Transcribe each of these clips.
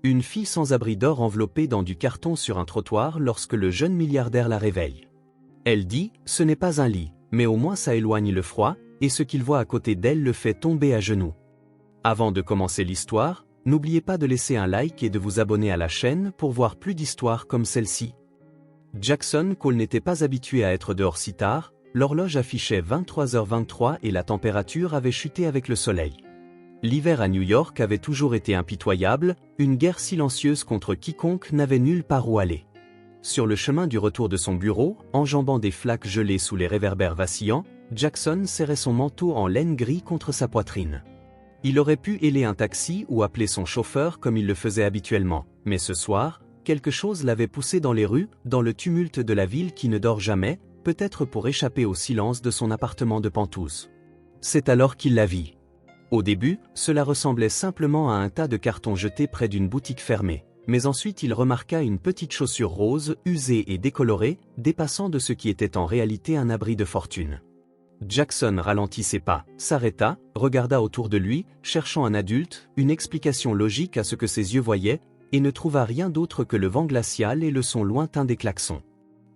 Une fille sans abri dort enveloppée dans du carton sur un trottoir lorsque le jeune milliardaire la réveille. Elle dit « Ce n'est pas un lit, mais au moins ça éloigne le froid » et ce qu'il voit à côté d'elle le fait tomber à genoux. Avant de commencer l'histoire, n'oubliez pas de laisser un like et de vous abonner à la chaîne pour voir plus d'histoires comme celle-ci. Jackson Cole n'était pas habitué à être dehors si tard, l'horloge affichait 23h23 et la température avait chuté avec le soleil. L'hiver à New York avait toujours été impitoyable, une guerre silencieuse contre quiconque n'avait nulle part où aller. Sur le chemin du retour de son bureau, enjambant des flaques gelées sous les réverbères vacillants, Jackson serrait son manteau en laine gris contre sa poitrine. Il aurait pu héler un taxi ou appeler son chauffeur comme il le faisait habituellement, mais ce soir, quelque chose l'avait poussé dans les rues, dans le tumulte de la ville qui ne dort jamais, peut-être pour échapper au silence de son appartement de Pentouse. C'est alors qu'il la vit. Au début, cela ressemblait simplement à un tas de cartons jetés près d'une boutique fermée, mais ensuite il remarqua une petite chaussure rose, usée et décolorée, dépassant de ce qui était en réalité un abri de fortune. Jackson ralentit ses pas, s'arrêta, regarda autour de lui, cherchant un adulte, une explication logique à ce que ses yeux voyaient, et ne trouva rien d'autre que le vent glacial et le son lointain des klaxons.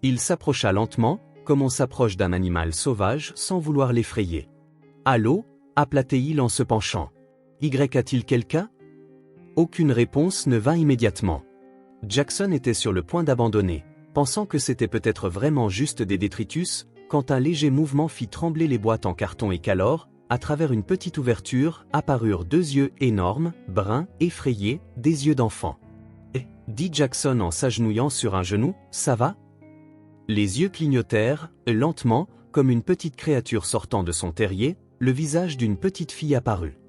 Il s'approcha lentement, comme on s'approche d'un animal sauvage sans vouloir l'effrayer. « Allô » appela-t-il en se penchant. « Y a-t-il quelqu'un » Aucune réponse ne vint immédiatement. Jackson était sur le point d'abandonner, pensant que c'était peut-être vraiment juste des détritus, quand un léger mouvement fit trembler les boîtes en carton et qu'alors, à travers une petite ouverture, apparurent deux yeux énormes, bruns, effrayés, des yeux d'enfant. « Eh » dit Jackson en s'agenouillant sur un genou, « ça va ?» Les yeux clignotèrent, lentement, comme une petite créature sortant de son terrier, le visage d'une petite fille apparut.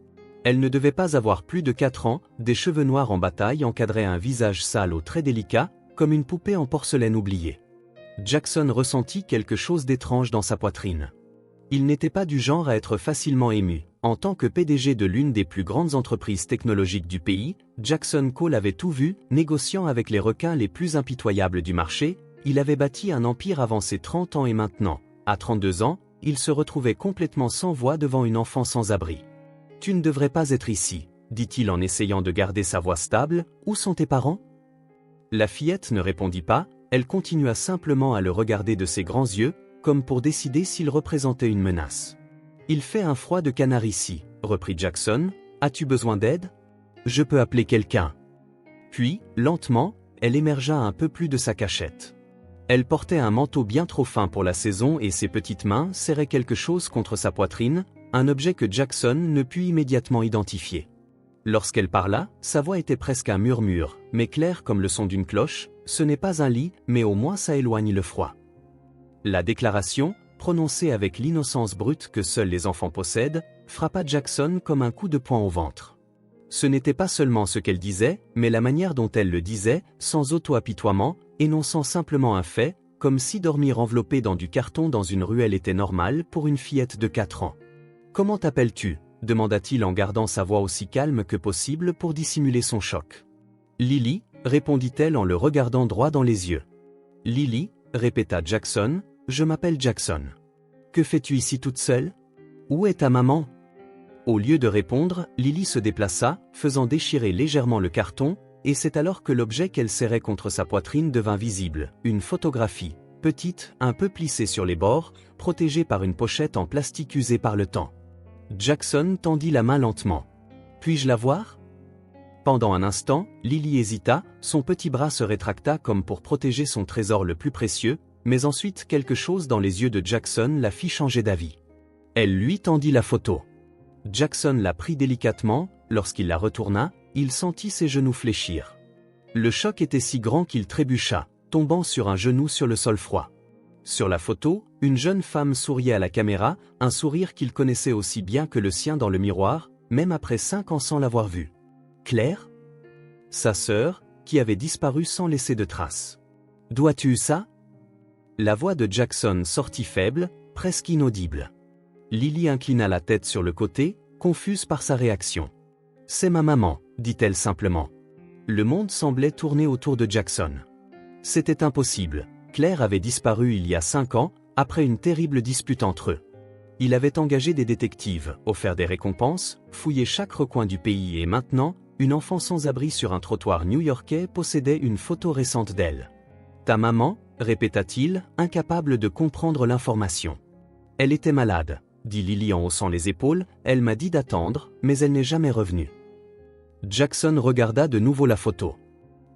Elle ne devait pas avoir plus de 4 ans, des cheveux noirs en bataille encadraient un visage sale aux traits délicats, comme une poupée en porcelaine oubliée. Jackson ressentit quelque chose d'étrange dans sa poitrine. Il n'était pas du genre à être facilement ému. En tant que PDG de l'une des plus grandes entreprises technologiques du pays, Jackson Cole avait tout vu, négociant avec les requins les plus impitoyables du marché. Il avait bâti un empire avant ses 30 ans et maintenant, à 32 ans, il se retrouvait complètement sans voix devant une enfant sans abri. « Tu ne devrais pas être ici », dit-il en essayant de garder sa voix stable. « Où sont tes parents ?» La fillette ne répondit pas, elle continua simplement à le regarder de ses grands yeux, comme pour décider s'il représentait une menace. « Il fait un froid de canard ici, » reprit Jackson. « As-tu besoin d'aide ? Je peux appeler quelqu'un. » Puis, lentement, elle émergea un peu plus de sa cachette. Elle portait un manteau bien trop fin pour la saison et ses petites mains serraient quelque chose contre sa poitrine, un objet que Jackson ne put immédiatement identifier. Lorsqu'elle parla, sa voix était presque un murmure, mais claire comme le son d'une cloche. « Ce n'est pas un lit, mais au moins ça éloigne le froid. » La déclaration, prononcée avec l'innocence brute que seuls les enfants possèdent, frappa Jackson comme un coup de poing au ventre. Ce n'était pas seulement ce qu'elle disait, mais la manière dont elle le disait, sans auto-apitoiement, énonçant simplement un fait, comme si dormir enveloppé dans du carton dans une ruelle était normal pour une fillette de 4 ans. « Comment t'appelles-tu » demanda-t-il en gardant sa voix aussi calme que possible pour dissimuler son choc. « Lily » répondit-elle en le regardant droit dans les yeux. « Lily » répéta Jackson, « je m'appelle Jackson. Que fais-tu ici toute seule ? Où est ta maman ?» Au lieu de répondre, Lily se déplaça, faisant déchirer légèrement le carton, et c'est alors que l'objet qu'elle serrait contre sa poitrine devint visible, une photographie, petite, un peu plissée sur les bords, protégée par une pochette en plastique usée par le temps. Jackson tendit la main lentement. « Puis-je la voir ?» Pendant un instant, Lily hésita, son petit bras se rétracta comme pour protéger son trésor le plus précieux, mais ensuite quelque chose dans les yeux de Jackson la fit changer d'avis. Elle lui tendit la photo. Jackson la prit délicatement, lorsqu'il la retourna, il sentit ses genoux fléchir. Le choc était si grand qu'il trébucha, tombant sur un genou sur le sol froid. Sur la photo, une jeune femme souriait à la caméra, un sourire qu'il connaissait aussi bien que le sien dans le miroir, même après 5 ans sans l'avoir vue. Claire ? Sa sœur, qui avait disparu sans laisser de traces. « Dois-tu ça ?» La voix de Jackson sortit faible, presque inaudible. Lily inclina la tête sur le côté, confuse par sa réaction. « C'est ma maman », dit-elle simplement. Le monde semblait tourner autour de Jackson. C'était impossible. Claire avait disparu il y a 5 ans, après une terrible dispute entre eux. Il avait engagé des détectives, offert des récompenses, fouillé chaque recoin du pays et maintenant, une enfant sans abri sur un trottoir new-yorkais possédait une photo récente d'elle. Ta maman, répéta-t-il, incapable de comprendre l'information. Elle était malade, dit Lily en haussant les épaules, elle m'a dit d'attendre, mais elle n'est jamais revenue. Jackson regarda de nouveau la photo.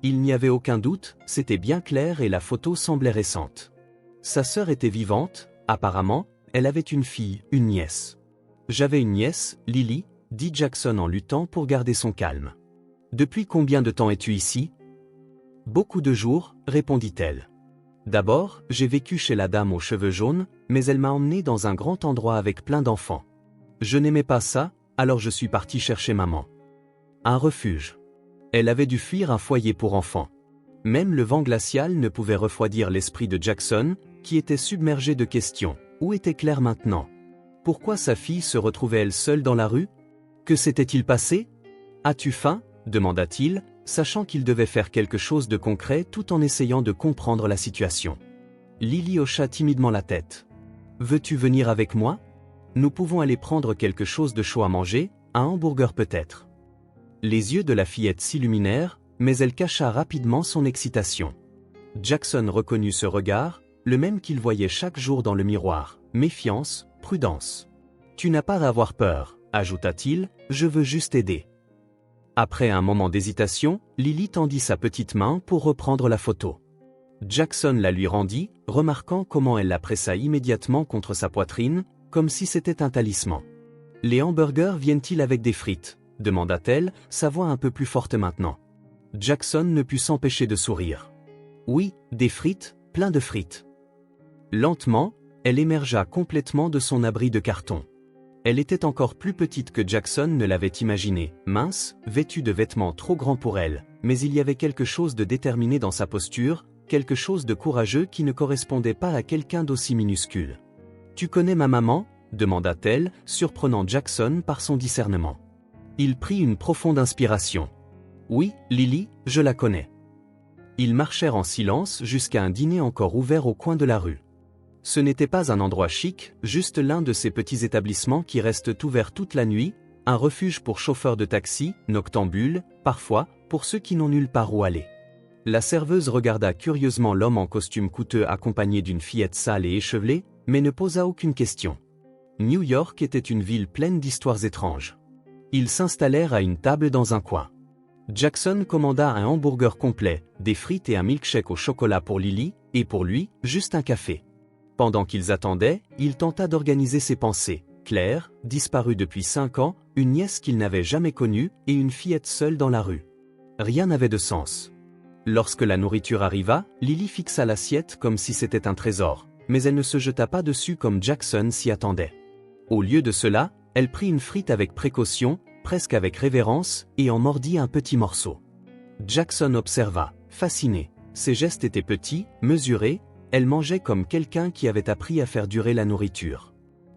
Il n'y avait aucun doute, c'était bien clair et la photo semblait récente. Sa sœur était vivante, apparemment, elle avait une fille, une nièce. J'avais une nièce, Lily, dit Jackson en luttant pour garder son calme. Depuis combien de temps es-tu ici? Beaucoup de jours, répondit-elle. D'abord, j'ai vécu chez la dame aux cheveux jaunes, mais elle m'a emmené dans un grand endroit avec plein d'enfants. Je n'aimais pas ça, alors je suis parti chercher maman. Un refuge. Elle avait dû fuir un foyer pour enfants. Même le vent glacial ne pouvait refroidir l'esprit de Jackson, qui était submergé de questions. Où était Claire maintenant? Pourquoi sa fille se retrouvait-elle seule dans la rue? Que s'était-il passé? As-tu faim? Demanda-t-il, sachant qu'il devait faire quelque chose de concret tout en essayant de comprendre la situation. Lily hocha timidement la tête. Veux-tu venir avec moi? Nous pouvons aller prendre quelque chose de chaud à manger, un hamburger peut-être. Les yeux de la fillette s'illuminèrent, mais elle cacha rapidement son excitation. Jackson reconnut ce regard, le même qu'il voyait chaque jour dans le miroir. Méfiance, prudence. Tu n'as pas à avoir peur, ajouta-t-il, je veux juste aider. Après un moment d'hésitation, Lily tendit sa petite main pour reprendre la photo. Jackson la lui rendit, remarquant comment elle la pressa immédiatement contre sa poitrine, comme si c'était un talisman. Les hamburgers viennent-ils avec des frites? Demanda-t-elle, sa voix un peu plus forte maintenant. Jackson ne put s'empêcher de sourire. Oui, des frites, plein de frites. Lentement, elle émergea complètement de son abri de carton. Elle était encore plus petite que Jackson ne l'avait imaginé, mince, vêtue de vêtements trop grands pour elle, mais il y avait quelque chose de déterminé dans sa posture, quelque chose de courageux qui ne correspondait pas à quelqu'un d'aussi minuscule. « Tu connais ma maman ?» demanda-t-elle, surprenant Jackson par son discernement. Il prit une profonde inspiration. « Oui, Lily, je la connais. » Ils marchèrent en silence jusqu'à un dîner encore ouvert au coin de la rue. Ce n'était pas un endroit chic, juste l'un de ces petits établissements qui restent ouverts toute la nuit, un refuge pour chauffeurs de taxi, noctambules, parfois, pour ceux qui n'ont nulle part où aller. La serveuse regarda curieusement l'homme en costume coûteux accompagné d'une fillette sale et échevelée, mais ne posa aucune question. New York était une ville pleine d'histoires étranges. Ils s'installèrent à une table dans un coin. Jackson commanda un hamburger complet, des frites et un milkshake au chocolat pour Lily, et pour lui, juste un café. Pendant qu'ils attendaient, il tenta d'organiser ses pensées. Claire, disparue depuis 5 ans, une nièce qu'il n'avait jamais connue, et une fillette seule dans la rue. Rien n'avait de sens. Lorsque la nourriture arriva, Lily fixa l'assiette comme si c'était un trésor, mais elle ne se jeta pas dessus comme Jackson s'y attendait. Au lieu de cela, elle prit une frite avec précaution, presque avec révérence, et en mordit un petit morceau. Jackson observa, fasciné. Ses gestes étaient petits, mesurés, elle mangeait comme quelqu'un qui avait appris à faire durer la nourriture.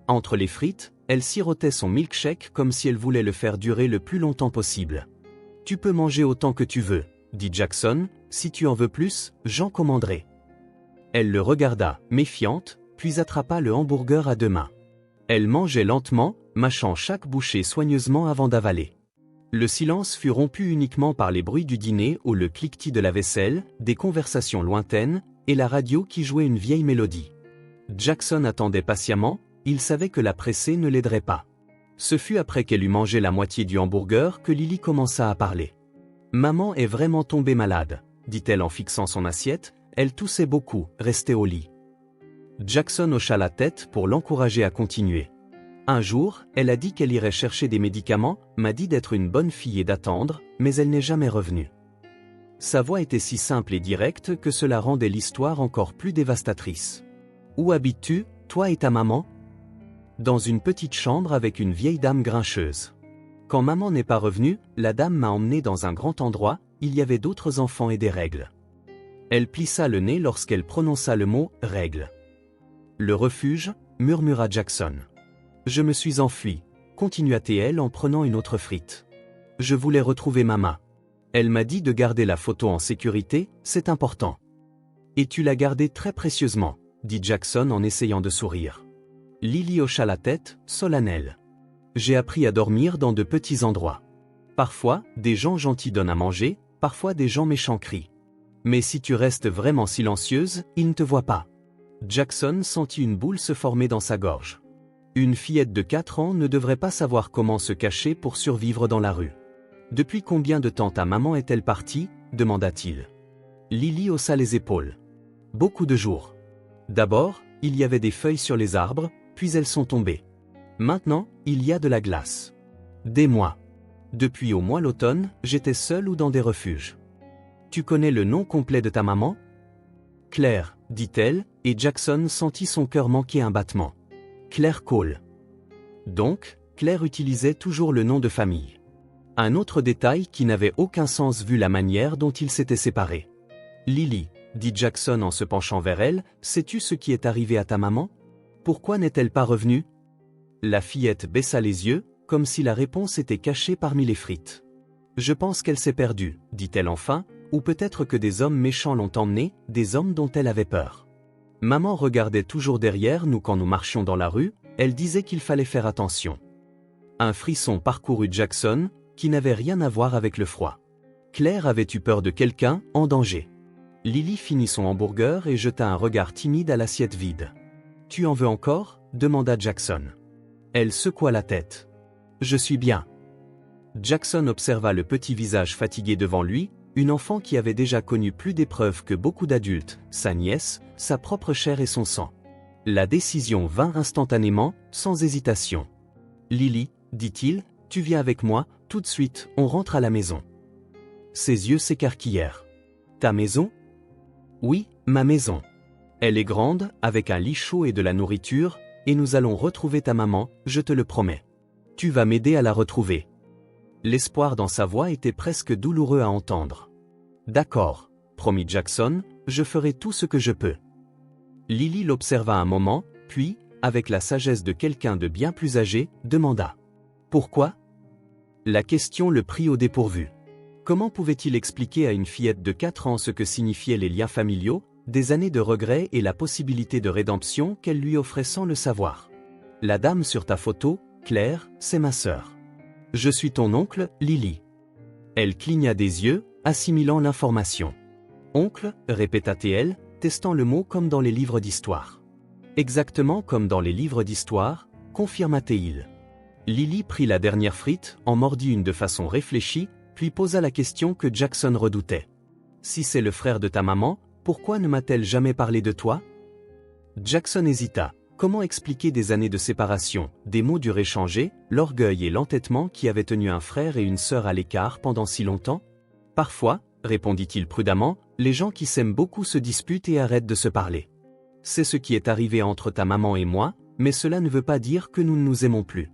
Entre les frites, elle sirotait son milkshake comme si elle voulait le faire durer le plus longtemps possible. « Tu peux manger autant que tu veux, » dit Jackson, « si tu en veux plus, j'en commanderai. » Elle le regarda, méfiante, puis attrapa le hamburger à 2 mains. Elle mangeait lentement, mâchant chaque bouchée soigneusement avant d'avaler. Le silence fut rompu uniquement par les bruits du dîner ou le cliquetis de la vaisselle, des conversations lointaines, et la radio qui jouait une vieille mélodie. Jackson attendait patiemment, il savait que la presser ne l'aiderait pas. Ce fut après qu'elle eut mangé la moitié du hamburger que Lily commença à parler. « Maman est vraiment tombée malade, » dit-elle en fixant son assiette, elle toussait beaucoup, restait au lit. Jackson hocha la tête pour l'encourager à continuer. Un jour, elle a dit qu'elle irait chercher des médicaments, m'a dit d'être une bonne fille et d'attendre, mais elle n'est jamais revenue. Sa voix était si simple et directe que cela rendait l'histoire encore plus dévastatrice. « Où habites-tu, toi et ta maman ?» Dans une petite chambre avec une vieille dame grincheuse. Quand maman n'est pas revenue, la dame m'a emmené dans un grand endroit, il y avait d'autres enfants et des règles. Elle plissa le nez lorsqu'elle prononça le mot « règle ». Le refuge, murmura Jackson. Je me suis enfui, continua-t-elle en prenant une autre frite. Je voulais retrouver maman. Elle m'a dit de garder la photo en sécurité, c'est important. Et tu l'as gardée très précieusement, dit Jackson en essayant de sourire. Lily hocha la tête, solennelle. J'ai appris à dormir dans de petits endroits. Parfois, des gens gentils donnent à manger, parfois des gens méchants crient. Mais si tu restes vraiment silencieuse, ils ne te voient pas. Jackson sentit une boule se former dans sa gorge. Une fillette de 4 ans ne devrait pas savoir comment se cacher pour survivre dans la rue. Depuis combien de temps ta maman est-elle partie ? Demanda-t-il. Lily haussa les épaules. Beaucoup de jours. D'abord, il y avait des feuilles sur les arbres, puis elles sont tombées. Maintenant, il y a de la glace. Des mois. Depuis au moins l'automne, j'étais seule ou dans des refuges. Tu connais le nom complet de ta maman ? Claire, dit-elle, et Jackson sentit son cœur manquer un battement. Claire Cole. Donc, Claire utilisait toujours le nom de famille. Un autre détail qui n'avait aucun sens vu la manière dont ils s'étaient séparés. Lily, dit Jackson en se penchant vers elle, sais-tu ce qui est arrivé à ta maman ? Pourquoi n'est-elle pas revenue ? La fillette baissa les yeux, comme si la réponse était cachée parmi les frites. Je pense qu'elle s'est perdue, dit-elle enfin, ou peut-être que des hommes méchants l'ont emmenée, des hommes dont elle avait peur. Maman regardait toujours derrière nous quand nous marchions dans la rue, elle disait qu'il fallait faire attention. Un frisson parcourut Jackson, qui n'avait rien à voir avec le froid. Claire avait eu peur de quelqu'un, en danger. Lily finit son hamburger et jeta un regard timide à l'assiette vide. « Tu en veux encore » demanda Jackson. Elle secoua la tête. « Je suis bien. » Jackson observa le petit visage fatigué devant lui, une enfant qui avait déjà connu plus d'épreuves que beaucoup d'adultes, sa nièce, sa propre chair et son sang. La décision vint instantanément, sans hésitation. « Lily, dit-il, tu viens avec moi, tout de suite, on rentre à la maison. » Ses yeux s'écarquillèrent. « Ta maison ? » ? « Oui, ma maison. Elle est grande, avec un lit chaud et de la nourriture, et nous allons retrouver ta maman, je te le promets. Tu vas m'aider à la retrouver. » L'espoir dans sa voix était presque douloureux à entendre. « D'accord, promit Jackson, je ferai tout ce que je peux. » Lily l'observa un moment, puis, avec la sagesse de quelqu'un de bien plus âgé, demanda. « Pourquoi ?» La question le prit au dépourvu. Comment pouvait-il expliquer à une fillette de 4 ans ce que signifiaient les liens familiaux, des années de regrets et la possibilité de rédemption qu'elle lui offrait sans le savoir ? « La dame sur ta photo, Claire, c'est ma sœur. Je suis ton oncle, Lily. » Elle cligna des yeux, assimilant l'information. « Oncle » répéta-t-elle, testant le mot comme dans les livres d'histoire. « Exactement comme dans les livres d'histoire » confirma-t-il. Lily prit la dernière frite, en mordit une de façon réfléchie, puis posa la question que Jackson redoutait. « Si c'est le frère de ta maman, pourquoi ne m'a-t-elle jamais parlé de toi ?» Jackson hésita. Comment expliquer des années de séparation, des mots durs échangés, l'orgueil et l'entêtement qui avaient tenu un frère et une sœur à l'écart pendant si longtemps ? « Parfois, répondit-il prudemment, les gens qui s'aiment beaucoup se disputent et arrêtent de se parler. C'est ce qui est arrivé entre ta maman et moi, mais cela ne veut pas dire que nous ne nous aimons plus. »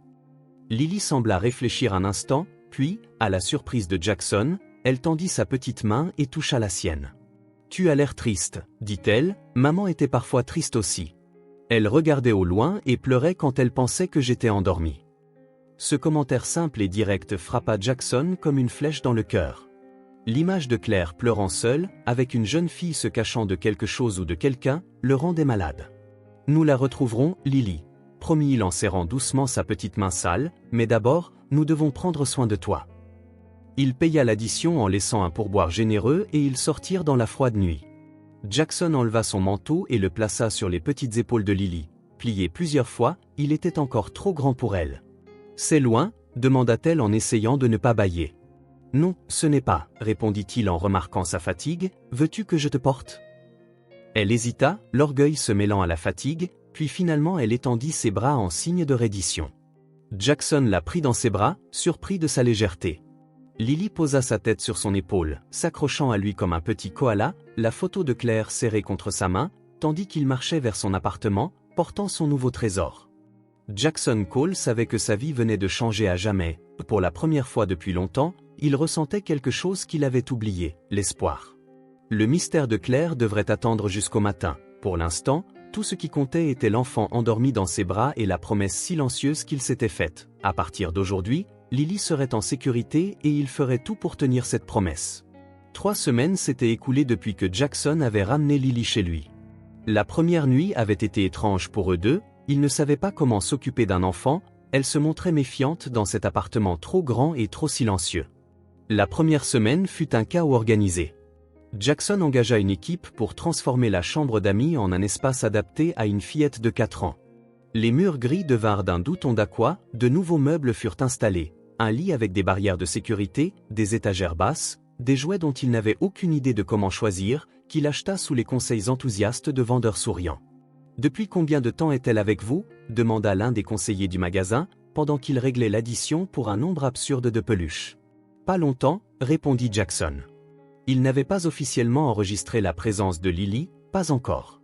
Lily sembla réfléchir un instant, puis, à la surprise de Jackson, elle tendit sa petite main et toucha la sienne. « Tu as l'air triste, dit-elle, maman était parfois triste aussi. Elle regardait au loin et pleurait quand elle pensait que j'étais endormi. » Ce commentaire simple et direct frappa Jackson comme une flèche dans le cœur. L'image de Claire pleurant seule, avec une jeune fille se cachant de quelque chose ou de quelqu'un, le rendait malade. « Nous la retrouverons, Lily, » promit-il en serrant doucement sa petite main sale, « mais d'abord, nous devons prendre soin de toi. » Il paya l'addition en laissant un pourboire généreux et ils sortirent dans la froide nuit. Jackson enleva son manteau et le plaça sur les petites épaules de Lily. Plié plusieurs fois, il était encore trop grand pour elle. « C'est loin ?» demanda-t-elle en essayant de ne pas bâiller. « Non, ce n'est pas, » répondit-il en remarquant sa fatigue, « veux-tu que je te porte ?» Elle hésita, l'orgueil se mêlant à la fatigue, puis finalement elle étendit ses bras en signe de reddition. Jackson la prit dans ses bras, surpris de sa légèreté. Lily posa sa tête sur son épaule, s'accrochant à lui comme un petit koala, la photo de Claire serrée contre sa main, tandis qu'il marchait vers son appartement, portant son nouveau trésor. Jackson Cole savait que sa vie venait de changer à jamais. Pour la première fois depuis longtemps, il ressentait quelque chose qu'il avait oublié, l'espoir. Le mystère de Claire devrait attendre jusqu'au matin. Pour l'instant, tout ce qui comptait était l'enfant endormi dans ses bras et la promesse silencieuse qu'il s'était faite. À partir d'aujourd'hui, Lily serait en sécurité et il ferait tout pour tenir cette promesse. 3 semaines s'étaient écoulées depuis que Jackson avait ramené Lily chez lui. La première nuit avait été étrange pour eux deux, ils ne savaient pas comment s'occuper d'un enfant, elle se montrait méfiante dans cet appartement trop grand et trop silencieux. La première semaine fut un chaos organisé. Jackson engagea une équipe pour transformer la chambre d'amis en un espace adapté à une fillette de 4 ans. Les murs gris devinrent d'un doux ton d'aqua, de nouveaux meubles furent installés, un lit avec des barrières de sécurité, des étagères basses, des jouets dont il n'avait aucune idée de comment choisir, qu'il acheta sous les conseils enthousiastes de vendeurs souriants. « Depuis combien de temps est-elle avec vous » demanda l'un des conseillers du magasin, pendant qu'il réglait l'addition pour un nombre absurde de peluches. « Pas longtemps, répondit Jackson. Il n'avait pas officiellement enregistré la présence de Lily, pas encore.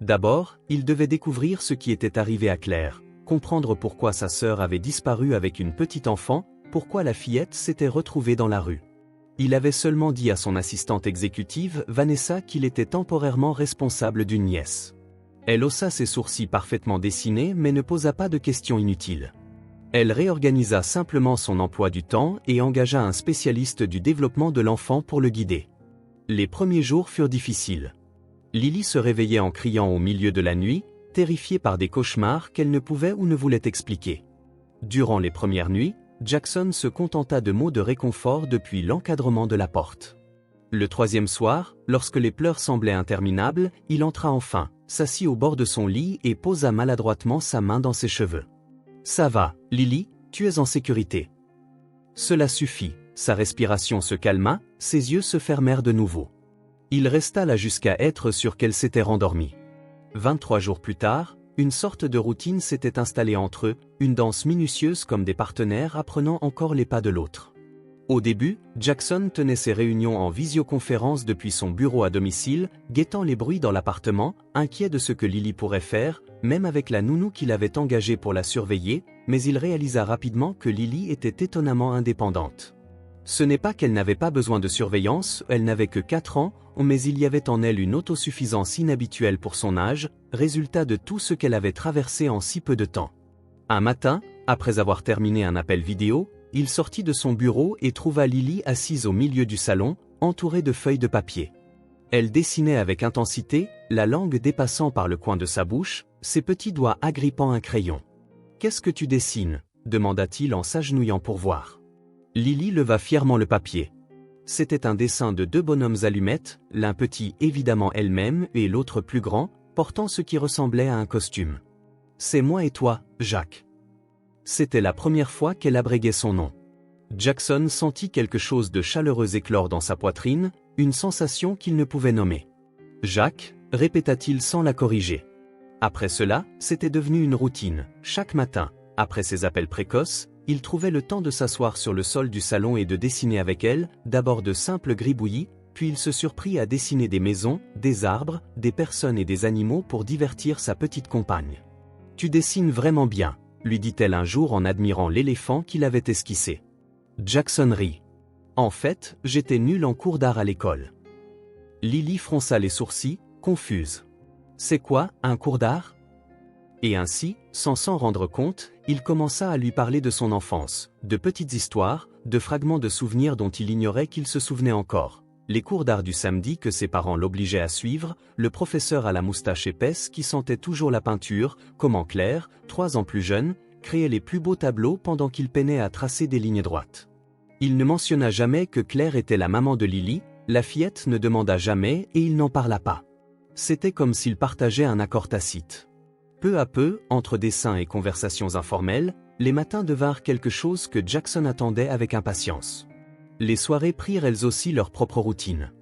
D'abord, il devait découvrir ce qui était arrivé à Claire, comprendre pourquoi sa sœur avait disparu avec une petite enfant, pourquoi la fillette s'était retrouvée dans la rue. Il avait seulement dit à son assistante exécutive, Vanessa, qu'il était temporairement responsable d'une nièce. Elle haussa ses sourcils parfaitement dessinés mais ne posa pas de questions inutiles. Elle réorganisa simplement son emploi du temps et engagea un spécialiste du développement de l'enfant pour le guider. Les premiers jours furent difficiles. Lily se réveillait en criant au milieu de la nuit, terrifiée par des cauchemars qu'elle ne pouvait ou ne voulait expliquer. Durant les premières nuits, Jackson se contenta de mots de réconfort depuis l'encadrement de la porte. Le troisième soir, lorsque les pleurs semblaient interminables, il entra enfin, s'assit au bord de son lit et posa maladroitement sa main dans ses cheveux. « Ça va, Lily, tu es en sécurité. » Cela suffit, sa respiration se calma, ses yeux se fermèrent de nouveau. Il resta là jusqu'à être sûr qu'elle s'était rendormie. 23 jours plus tard, une sorte de routine s'était installée entre eux, une danse minutieuse comme des partenaires apprenant encore les pas de l'autre. Au début, Jackson tenait ses réunions en visioconférence depuis son bureau à domicile, guettant les bruits dans l'appartement, inquiet de ce que Lily pourrait faire, même avec la nounou qu'il avait engagée pour la surveiller, mais il réalisa rapidement que Lily était étonnamment indépendante. Ce n'est pas qu'elle n'avait pas besoin de surveillance, elle n'avait que 4 ans, mais il y avait en elle une autosuffisance inhabituelle pour son âge, résultat de tout ce qu'elle avait traversé en si peu de temps. Un matin, après avoir terminé un appel vidéo, il sortit de son bureau et trouva Lily assise au milieu du salon, entourée de feuilles de papier. Elle dessinait avec intensité, la langue dépassant par le coin de sa bouche, ses petits doigts agrippant un crayon. « Qu'est-ce que tu dessines » demanda-t-il en s'agenouillant pour voir. Lily leva fièrement le papier. C'était un dessin de 2 bonhommes allumettes, l'un petit évidemment elle-même et l'autre plus grand, portant ce qui ressemblait à un costume. « C'est moi et toi, Jacques. » C'était la première fois qu'elle abréguait son nom. Jackson sentit quelque chose de chaleureux éclore dans sa poitrine, une sensation qu'il ne pouvait nommer. « Jacques » répéta-t-il sans la corriger. Après cela, c'était devenu une routine. Chaque matin, après ses appels précoces, il trouvait le temps de s'asseoir sur le sol du salon et de dessiner avec elle, d'abord de simples gribouillis, puis il se surprit à dessiner des maisons, des arbres, des personnes et des animaux pour divertir sa petite compagne. « Tu dessines vraiment bien », lui dit-elle un jour en admirant l'éléphant qu'il avait esquissé. Jackson rit. « En fait, j'étais nul en cours d'art à l'école. » Lily fronça les sourcils, confuse. « C'est quoi, un cours d'art ?» Et ainsi, sans s'en rendre compte, il commença à lui parler de son enfance, de petites histoires, de fragments de souvenirs dont il ignorait qu'il se souvenait encore. Les cours d'art du samedi que ses parents l'obligeaient à suivre, le professeur à la moustache épaisse qui sentait toujours la peinture, comment Claire, 3 ans plus jeune, créait les plus beaux tableaux pendant qu'il peinait à tracer des lignes droites. Il ne mentionna jamais que Claire était la maman de Lily, la fillette ne demanda jamais et il n'en parla pas. C'était comme s'ils partageaient un accord tacite. Peu à peu, entre dessins et conversations informelles, les matins devinrent quelque chose que Jackson attendait avec impatience. Les soirées prirent elles aussi leur propre routine.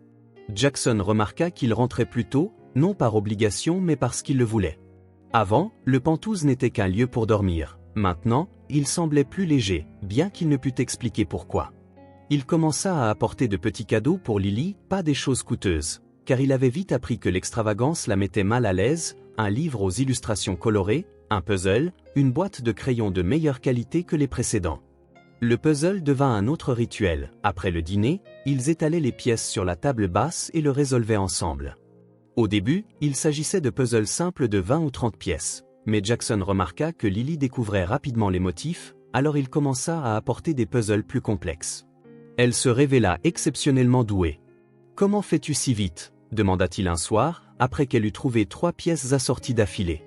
Jackson remarqua qu'il rentrait plus tôt, non par obligation mais parce qu'il le voulait. Avant, le Penthouse n'était qu'un lieu pour dormir. Maintenant, il semblait plus léger, bien qu'il ne pût expliquer pourquoi. Il commença à apporter de petits cadeaux pour Lily, pas des choses coûteuses, car il avait vite appris que l'extravagance la mettait mal à l'aise, un livre aux illustrations colorées, un puzzle, une boîte de crayons de meilleure qualité que les précédents. Le puzzle devint un autre rituel. Après le dîner, ils étalaient les pièces sur la table basse et le résolvaient ensemble. Au début, il s'agissait de puzzles simples de 20 ou 30 pièces, mais Jackson remarqua que Lily découvrait rapidement les motifs, alors il commença à apporter des puzzles plus complexes. Elle se révéla exceptionnellement douée. « Comment fais-tu si vite ?» demanda-t-il un soir, après qu'elle eut trouvé 3 pièces assorties d'affilée.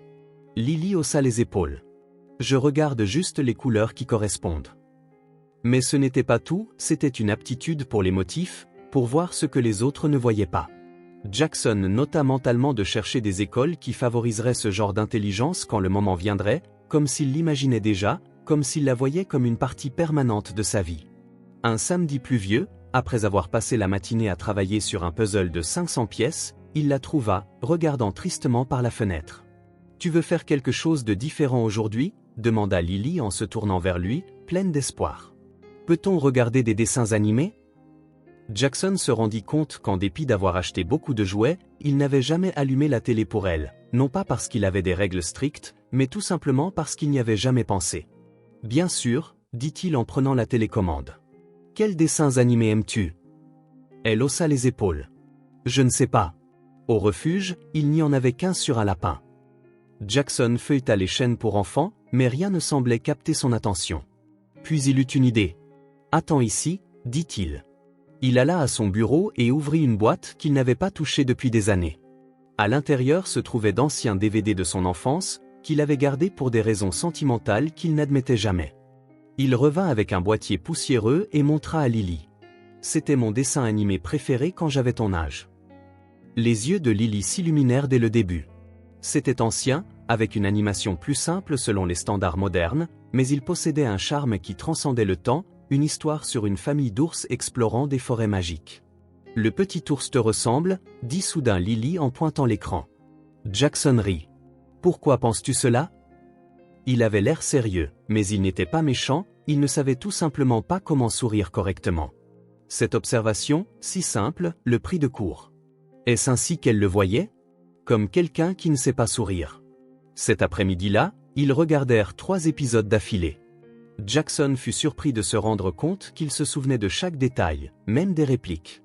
Lily haussa les épaules. « Je regarde juste les couleurs qui correspondent. Mais ce n'était pas tout, c'était une aptitude pour les motifs, pour voir ce que les autres ne voyaient pas. Jackson nota mentalement de chercher des écoles qui favoriseraient ce genre d'intelligence quand le moment viendrait, comme s'il l'imaginait déjà, comme s'il la voyait comme une partie permanente de sa vie. Un samedi pluvieux, après avoir passé la matinée à travailler sur un puzzle de 500 pièces, il la trouva, regardant tristement par la fenêtre. « Tu veux faire quelque chose de différent aujourd'hui » demanda Lily en se tournant vers lui, pleine d'espoir. « Peut-on regarder des dessins animés ?» Jackson se rendit compte qu'en dépit d'avoir acheté beaucoup de jouets, il n'avait jamais allumé la télé pour elle, non pas parce qu'il avait des règles strictes, mais tout simplement parce qu'il n'y avait jamais pensé. « Bien sûr, » dit-il en prenant la télécommande. « Quels dessins animés aimes-tu » Elle haussa les épaules. « Je ne sais pas. » Au refuge, il n'y en avait qu'un sur un lapin. Jackson feuilleta les chaînes pour enfants, mais rien ne semblait capter son attention. Puis il eut une idée. « Attends ici, » dit-il. Il alla à son bureau et ouvrit une boîte qu'il n'avait pas touchée depuis des années. À l'intérieur se trouvaient d'anciens DVD de son enfance, qu'il avait gardés pour des raisons sentimentales qu'il n'admettait jamais. Il revint avec un boîtier poussiéreux et montra à Lily. « C'était mon dessin animé préféré quand j'avais ton âge. » Les yeux de Lily s'illuminèrent dès le début. C'était ancien, avec une animation plus simple selon les standards modernes, mais il possédait un charme qui transcendait le temps, une histoire sur une famille d'ours explorant des forêts magiques. « Le petit ours te ressemble » dit soudain Lily en pointant l'écran. Jackson rit. « Pourquoi penses-tu cela » Il avait l'air sérieux, mais il n'était pas méchant, il ne savait tout simplement pas comment sourire correctement. Cette observation, si simple, le prit de court. Est-ce ainsi qu'elle le voyait ? Comme quelqu'un qui ne sait pas sourire. Cet après-midi-là, ils regardèrent 3 épisodes d'affilée. Jackson fut surpris de se rendre compte qu'il se souvenait de chaque détail, même des répliques.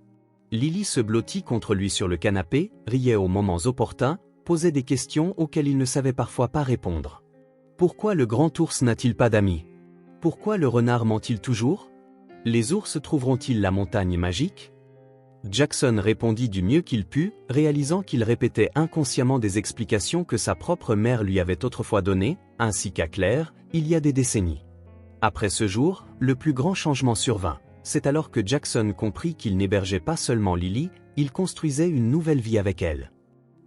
Lily se blottit contre lui sur le canapé, riait aux moments opportuns, posait des questions auxquelles il ne savait parfois pas répondre. Pourquoi le grand ours n'a-t-il pas d'amis ? Pourquoi le renard ment-il toujours ? Les ours trouveront-ils la montagne magique ? Jackson répondit du mieux qu'il put, réalisant qu'il répétait inconsciemment des explications que sa propre mère lui avait autrefois données, ainsi qu'à Claire, il y a des décennies. Après ce jour, le plus grand changement survint. C'est alors que Jackson comprit qu'il n'hébergeait pas seulement Lily, il construisait une nouvelle vie avec elle.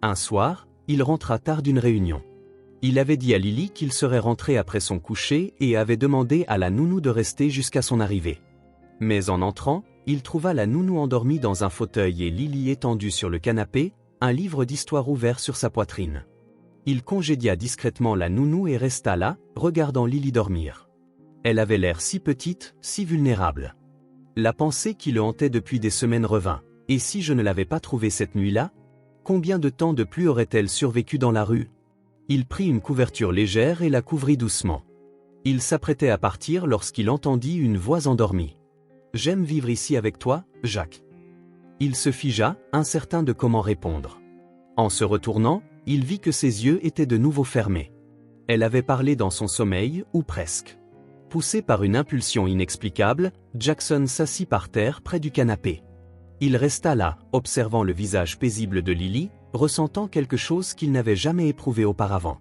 Un soir, il rentra tard d'une réunion. Il avait dit à Lily qu'il serait rentré après son coucher et avait demandé à la nounou de rester jusqu'à son arrivée. Mais en entrant, il trouva la nounou endormie dans un fauteuil et Lily étendue sur le canapé, un livre d'histoire ouvert sur sa poitrine. Il congédia discrètement la nounou et resta là, regardant Lily dormir. Elle avait l'air si petite, si vulnérable. La pensée qui le hantait depuis des semaines revint. Et si je ne l'avais pas trouvée cette nuit-là ? Combien de temps de plus aurait-elle survécu dans la rue ? Il prit une couverture légère et la couvrit doucement. Il s'apprêtait à partir lorsqu'il entendit une voix endormie. « J'aime vivre ici avec toi, Jacques. » Il se figea, incertain de comment répondre. En se retournant, il vit que ses yeux étaient de nouveau fermés. Elle avait parlé dans son sommeil, ou presque. Poussé par une impulsion inexplicable, Jackson s'assit par terre près du canapé. Il resta là, observant le visage paisible de Lily, ressentant quelque chose qu'il n'avait jamais éprouvé auparavant.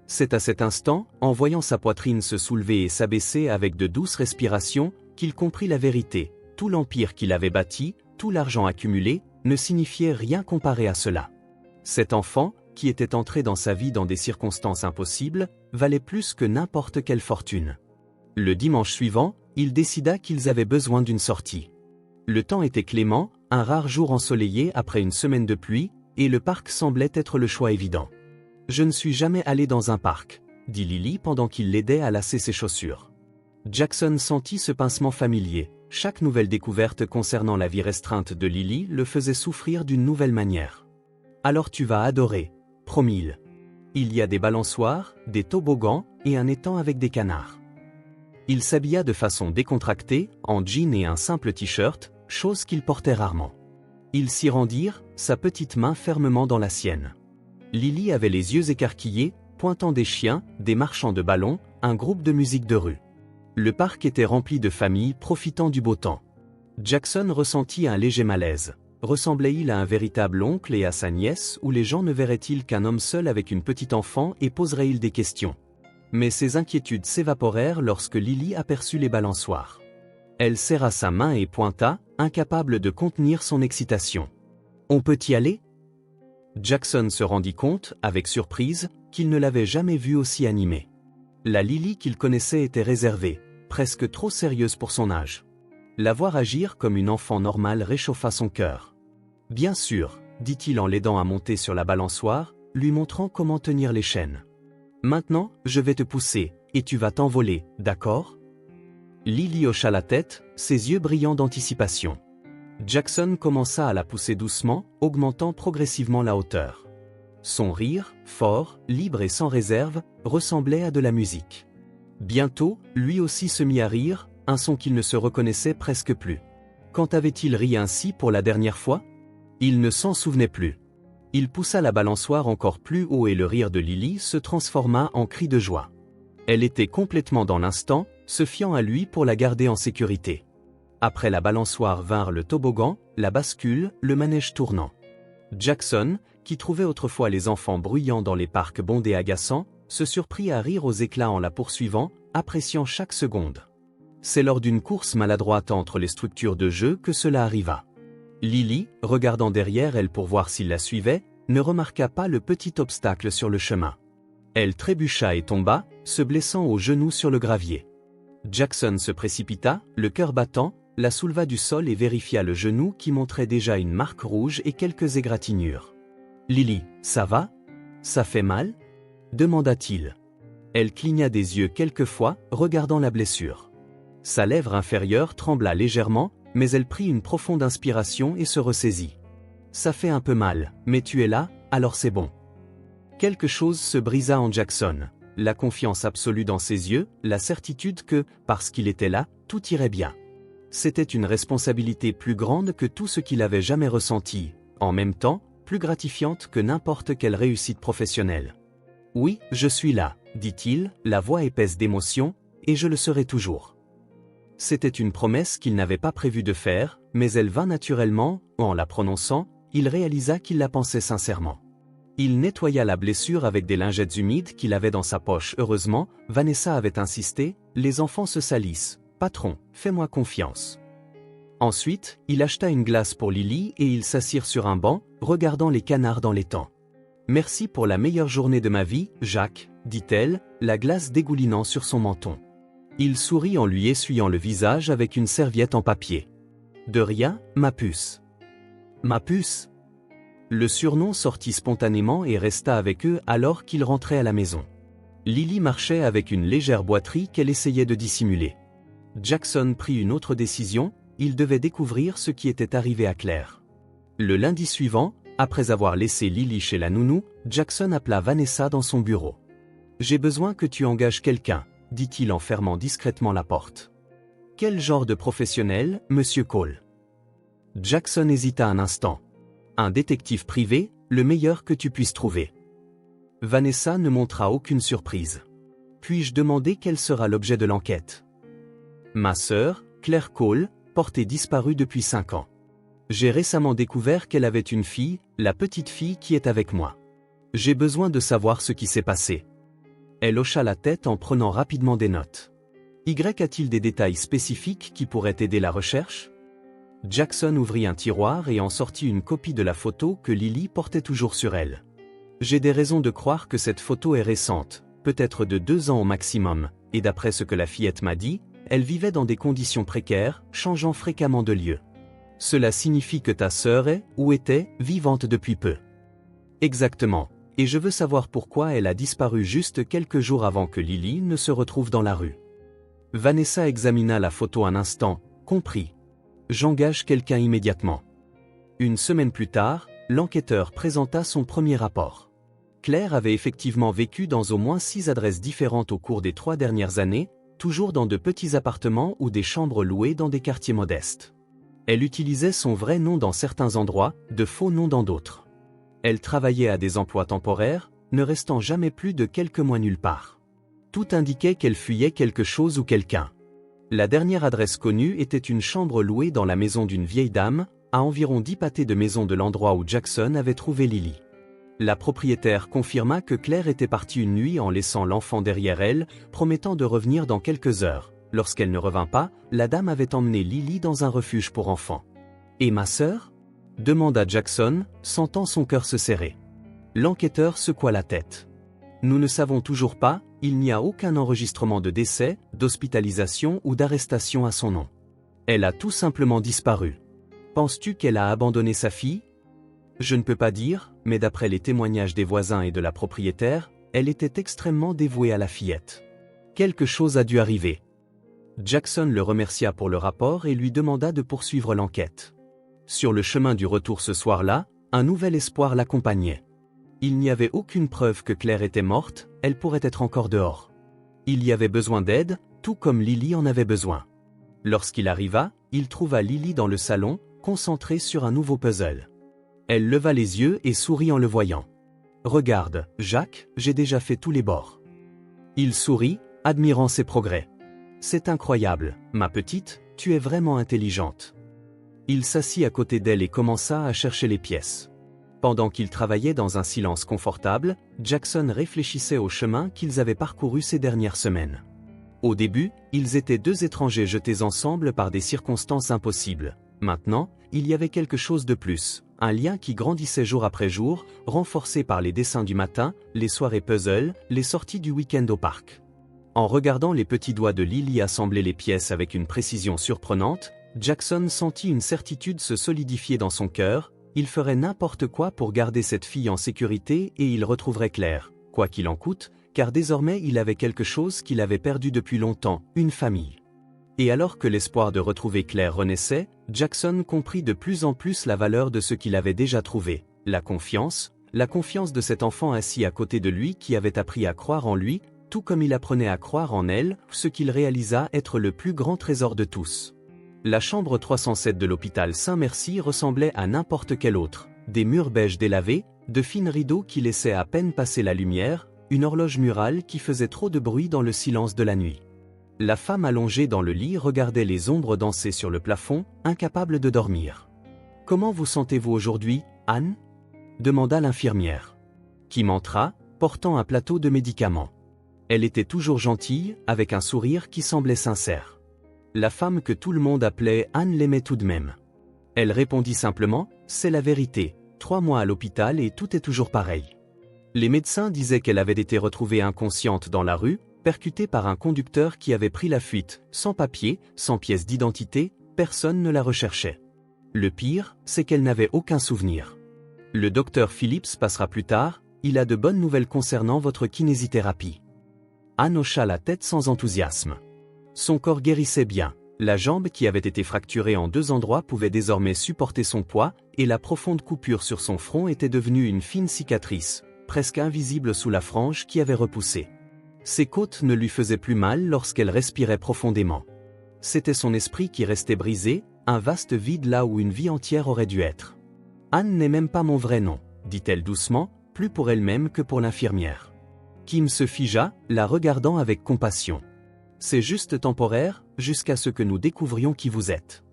C'est à cet instant, en voyant sa poitrine se soulever et s'abaisser avec de douces respirations, qu'il comprit la vérité. Tout l'empire qu'il avait bâti, tout l'argent accumulé, ne signifiait rien comparé à cela. Cet enfant, qui était entré dans sa vie dans des circonstances impossibles, valait plus que n'importe quelle fortune. Le dimanche suivant, il décida qu'ils avaient besoin d'une sortie. Le temps était clément, un rare jour ensoleillé après une semaine de pluie, et le parc semblait être le choix évident. « Je ne suis jamais allé dans un parc », dit Lily pendant qu'il l'aidait à lasser ses chaussures. Jackson sentit ce pincement familier. Chaque nouvelle découverte concernant la vie restreinte de Lily le faisait souffrir d'une nouvelle manière. « Alors tu vas adorer », promit-il. Il y a des balançoires, des toboggans et un étang avec des canards. Il s'habilla de façon décontractée, en jean et un simple t-shirt, chose qu'il portait rarement. Ils s'y rendirent, sa petite main fermement dans la sienne. Lily avait les yeux écarquillés, pointant des chiens, des marchands de ballons, un groupe de musique de rue. Le parc était rempli de familles profitant du beau temps. Jackson ressentit un léger malaise. Ressemblait-il à un véritable oncle et à sa nièce, ou les gens ne verraient-ils qu'un homme seul avec une petite enfant et poseraient-ils des questions ? Mais ses inquiétudes s'évaporèrent lorsque Lily aperçut les balançoires. Elle serra sa main et pointa, incapable de contenir son excitation. « On peut y aller ?» Jackson se rendit compte, avec surprise, qu'il ne l'avait jamais vue aussi animée. La Lily qu'il connaissait était réservée, presque trop sérieuse pour son âge. La voir agir comme une enfant normale réchauffa son cœur. « Bien sûr, » dit-il en l'aidant à monter sur la balançoire, lui montrant comment tenir les chaînes. « Maintenant, je vais te pousser, et tu vas t'envoler, d'accord ?» Lily hocha la tête, ses yeux brillants d'anticipation. Jackson commença à la pousser doucement, augmentant progressivement la hauteur. Son rire, fort, libre et sans réserve, ressemblait à de la musique. Bientôt, lui aussi se mit à rire, un son qu'il ne se reconnaissait presque plus. Quand avait-il ri ainsi pour la dernière fois? Il ne s'en souvenait plus. Il poussa la balançoire encore plus haut et le rire de Lily se transforma en cri de joie. Elle était complètement dans l'instant, se fiant à lui pour la garder en sécurité. Après la balançoire vinrent le toboggan, la bascule, le manège tournant. Jackson, qui trouvait autrefois les enfants bruyants dans les parcs bondés agaçants, se surprit à rire aux éclats en la poursuivant, appréciant chaque seconde. C'est lors d'une course maladroite entre les structures de jeu que cela arriva. Lily, regardant derrière elle pour voir s'il la suivait, ne remarqua pas le petit obstacle sur le chemin. Elle trébucha et tomba, se blessant au genou sur le gravier. Jackson se précipita, le cœur battant, la souleva du sol et vérifia le genou qui montrait déjà une marque rouge et quelques égratignures. « Lily, ça va? Ça fait mal ?» demanda-t-il. Elle cligna des yeux quelquefois, regardant la blessure. Sa lèvre inférieure trembla légèrement, mais elle prit une profonde inspiration et se ressaisit. « Ça fait un peu mal, mais tu es là, alors c'est bon. » Quelque chose se brisa en Jackson, la confiance absolue dans ses yeux, la certitude que, parce qu'il était là, tout irait bien. C'était une responsabilité plus grande que tout ce qu'il avait jamais ressenti, en même temps, plus gratifiante que n'importe quelle réussite professionnelle. « Oui, je suis là, » dit-il, la voix épaisse d'émotion, « et je le serai toujours. » C'était une promesse qu'il n'avait pas prévu de faire, mais elle vint naturellement, en la prononçant, il réalisa qu'il la pensait sincèrement. Il nettoya la blessure avec des lingettes humides qu'il avait dans sa poche. Heureusement, Vanessa avait insisté, « Les enfants se salissent. Patron, fais-moi confiance. » Ensuite, il acheta une glace pour Lily et ils s'assirent sur un banc, regardant les canards dans l'étang. « Merci pour la meilleure journée de ma vie, Jacques, » dit-elle, la glace dégoulinant sur son menton. Il sourit en lui essuyant le visage avec une serviette en papier. « De rien, ma puce. »« Ma puce ?» Le surnom sortit spontanément et resta avec eux alors qu'ils rentraient à la maison. Lily marchait avec une légère boiterie qu'elle essayait de dissimuler. Jackson prit une autre décision, il devait découvrir ce qui était arrivé à Claire. Le lundi suivant, après avoir laissé Lily chez la nounou, Jackson appela Vanessa dans son bureau. « J'ai besoin que tu engages quelqu'un, » dit-il en fermant discrètement la porte. « Quel genre de professionnel, monsieur Cole ?» Jackson hésita un instant. « Un détective privé, le meilleur que tu puisses trouver. » Vanessa ne montra aucune surprise. « Puis-je demander quel sera l'objet de l'enquête ? » Ma sœur, Claire Cole, portée disparue depuis 5 ans. J'ai récemment découvert qu'elle avait une fille, la petite fille qui est avec moi. J'ai besoin de savoir ce qui s'est passé. Elle hocha la tête en prenant rapidement des notes. Y a-t-il des détails spécifiques qui pourraient aider la recherche ? Jackson ouvrit un tiroir et en sortit une copie de la photo que Lily portait toujours sur elle. J'ai des raisons de croire que cette photo est récente, peut-être de 2 ans au maximum, et d'après ce que la fillette m'a dit, elle vivait dans des conditions précaires, changeant fréquemment de lieu. Cela signifie que ta sœur est, ou était, vivante depuis peu. Exactement, et je veux savoir pourquoi elle a disparu juste quelques jours avant que Lily ne se retrouve dans la rue. Vanessa examina la photo un instant, comprit. J'engage quelqu'un immédiatement. Une semaine plus tard, l'enquêteur présenta son premier rapport. Claire avait effectivement vécu dans au moins 6 adresses différentes au cours des 3 dernières années, toujours dans de petits appartements ou des chambres louées dans des quartiers modestes. Elle utilisait son vrai nom dans certains endroits, de faux noms dans d'autres. Elle travaillait à des emplois temporaires, ne restant jamais plus de quelques mois nulle part. Tout indiquait qu'elle fuyait quelque chose ou quelqu'un. La dernière adresse connue était une chambre louée dans la maison d'une vieille dame, à environ 10 pâtés de maison de l'endroit où Jackson avait trouvé Lily. La propriétaire confirma que Claire était partie une nuit en laissant l'enfant derrière elle, promettant de revenir dans quelques heures. Lorsqu'elle ne revint pas, la dame avait emmené Lily dans un refuge pour enfants. « Et ma sœur ?» demanda Jackson, sentant son cœur se serrer. L'enquêteur secoua la tête. « Nous ne savons toujours pas, il n'y a aucun enregistrement de décès, d'hospitalisation ou d'arrestation à son nom. Elle a tout simplement disparu. Penses-tu qu'elle a abandonné sa fille ? Je ne peux pas dire, mais d'après les témoignages des voisins et de la propriétaire, elle était extrêmement dévouée à la fillette. Quelque chose a dû arriver. » Jackson le remercia pour le rapport et lui demanda de poursuivre l'enquête. Sur le chemin du retour ce soir-là, un nouvel espoir l'accompagnait. Il n'y avait aucune preuve que Claire était morte, elle pourrait être encore dehors. Il y avait besoin d'aide, tout comme Lily en avait besoin. Lorsqu'il arriva, il trouva Lily dans le salon, concentrée sur un nouveau puzzle. Elle leva les yeux et sourit en le voyant. « Regarde, Jacques, j'ai déjà fait tous les bords. » Il sourit, admirant ses progrès. « C'est incroyable, ma petite, tu es vraiment intelligente. » Il s'assit à côté d'elle et commença à chercher les pièces. Pendant qu'ils travaillaient dans un silence confortable, Jackson réfléchissait au chemin qu'ils avaient parcouru ces dernières semaines. Au début, ils étaient deux étrangers jetés ensemble par des circonstances impossibles. Maintenant, il y avait quelque chose de plus, un lien qui grandissait jour après jour, renforcé par les dessins du matin, les soirées puzzle, les sorties du week-end au parc. En regardant les petits doigts de Lily assembler les pièces avec une précision surprenante, Jackson sentit une certitude se solidifier dans son cœur, il ferait n'importe quoi pour garder cette fille en sécurité et il retrouverait Claire, quoi qu'il en coûte, car désormais il avait quelque chose qu'il avait perdu depuis longtemps, une famille. Et alors que l'espoir de retrouver Claire renaissait, Jackson comprit de plus en plus la valeur de ce qu'il avait déjà trouvé, la confiance de cet enfant assis à côté de lui qui avait appris à croire en lui, tout comme il apprenait à croire en elle, ce qu'il réalisa être le plus grand trésor de tous. La chambre 307 de l'hôpital Saint-Merci ressemblait à n'importe quelle autre, des murs beige délavés, de fines rideaux qui laissaient à peine passer la lumière, une horloge murale qui faisait trop de bruit dans le silence de la nuit. La femme allongée dans le lit regardait les ombres danser sur le plafond, incapable de dormir. « Comment vous sentez-vous aujourd'hui, Anne ?» demanda l'infirmière. Kim entra, portant un plateau de médicaments. Elle était toujours gentille, avec un sourire qui semblait sincère. La femme que tout le monde appelait Anne l'aimait tout de même. Elle répondit simplement, « C'est la vérité, 3 mois à l'hôpital et tout est toujours pareil. » Les médecins disaient qu'elle avait été retrouvée inconsciente dans la rue, percutée par un conducteur qui avait pris la fuite, sans papier, sans pièce d'identité, personne ne la recherchait. Le pire, c'est qu'elle n'avait aucun souvenir. Le docteur Phillips passera plus tard, il a de bonnes nouvelles concernant votre kinésithérapie. Anne hocha la tête sans enthousiasme. Son corps guérissait bien, la jambe qui avait été fracturée en 2 endroits pouvait désormais supporter son poids, et la profonde coupure sur son front était devenue une fine cicatrice, presque invisible sous la frange qui avait repoussé. Ses côtes ne lui faisaient plus mal lorsqu'elle respirait profondément. C'était son esprit qui restait brisé, un vaste vide là où une vie entière aurait dû être. « Anne n'est même pas mon vrai nom », dit-elle doucement, plus pour elle-même que pour l'infirmière. Kim se figea, la regardant avec compassion. « C'est juste temporaire, jusqu'à ce que nous découvrions qui vous êtes. »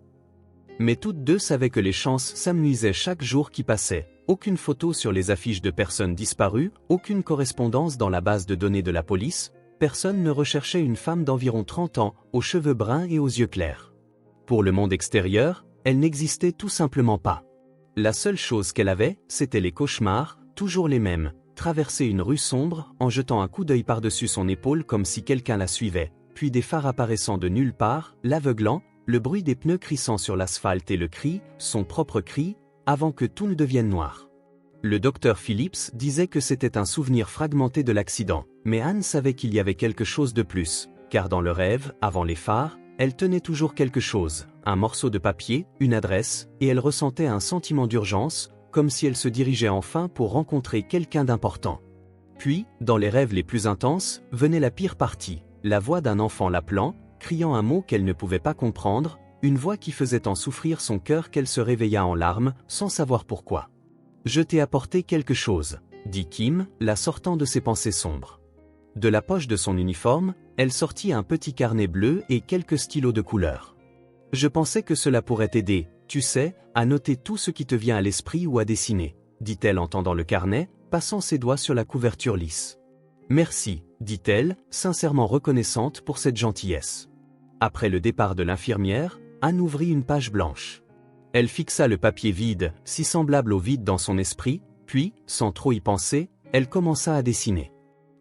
Mais toutes deux savaient que les chances s'amenuisaient chaque jour qui passait. Aucune photo sur les affiches de personnes disparues, aucune correspondance dans la base de données de la police, personne ne recherchait une femme d'environ 30 ans, aux cheveux bruns et aux yeux clairs. Pour le monde extérieur, elle n'existait tout simplement pas. La seule chose qu'elle avait, c'était les cauchemars, toujours les mêmes, traverser une rue sombre, en jetant un coup d'œil par-dessus son épaule comme si quelqu'un la suivait, puis des phares apparaissant de nulle part, l'aveuglant, le bruit des pneus crissant sur l'asphalte et le cri, son propre cri, avant que tout ne devienne noir. Le docteur Phillips disait que c'était un souvenir fragmenté de l'accident, mais Anne savait qu'il y avait quelque chose de plus, car dans le rêve, avant les phares, elle tenait toujours quelque chose, un morceau de papier, une adresse, et elle ressentait un sentiment d'urgence, comme si elle se dirigeait enfin pour rencontrer quelqu'un d'important. Puis, dans les rêves les plus intenses, venait la pire partie, la voix d'un enfant l'appelant, criant un mot qu'elle ne pouvait pas comprendre, une voix qui faisait en souffrir son cœur qu'elle se réveilla en larmes, sans savoir pourquoi. « Je t'ai apporté quelque chose, » dit Kim, la sortant de ses pensées sombres. De la poche de son uniforme, elle sortit un petit carnet bleu et quelques stylos de couleur. « Je pensais que cela pourrait t'aider, tu sais, à noter tout ce qui te vient à l'esprit ou à dessiner, » dit-elle en tendant le carnet, passant ses doigts sur la couverture lisse. « Merci, dit-elle, sincèrement reconnaissante pour cette gentillesse. » Après le départ de l'infirmière, Anne ouvrit une page blanche. Elle fixa le papier vide, si semblable au vide dans son esprit, puis, sans trop y penser, elle commença à dessiner.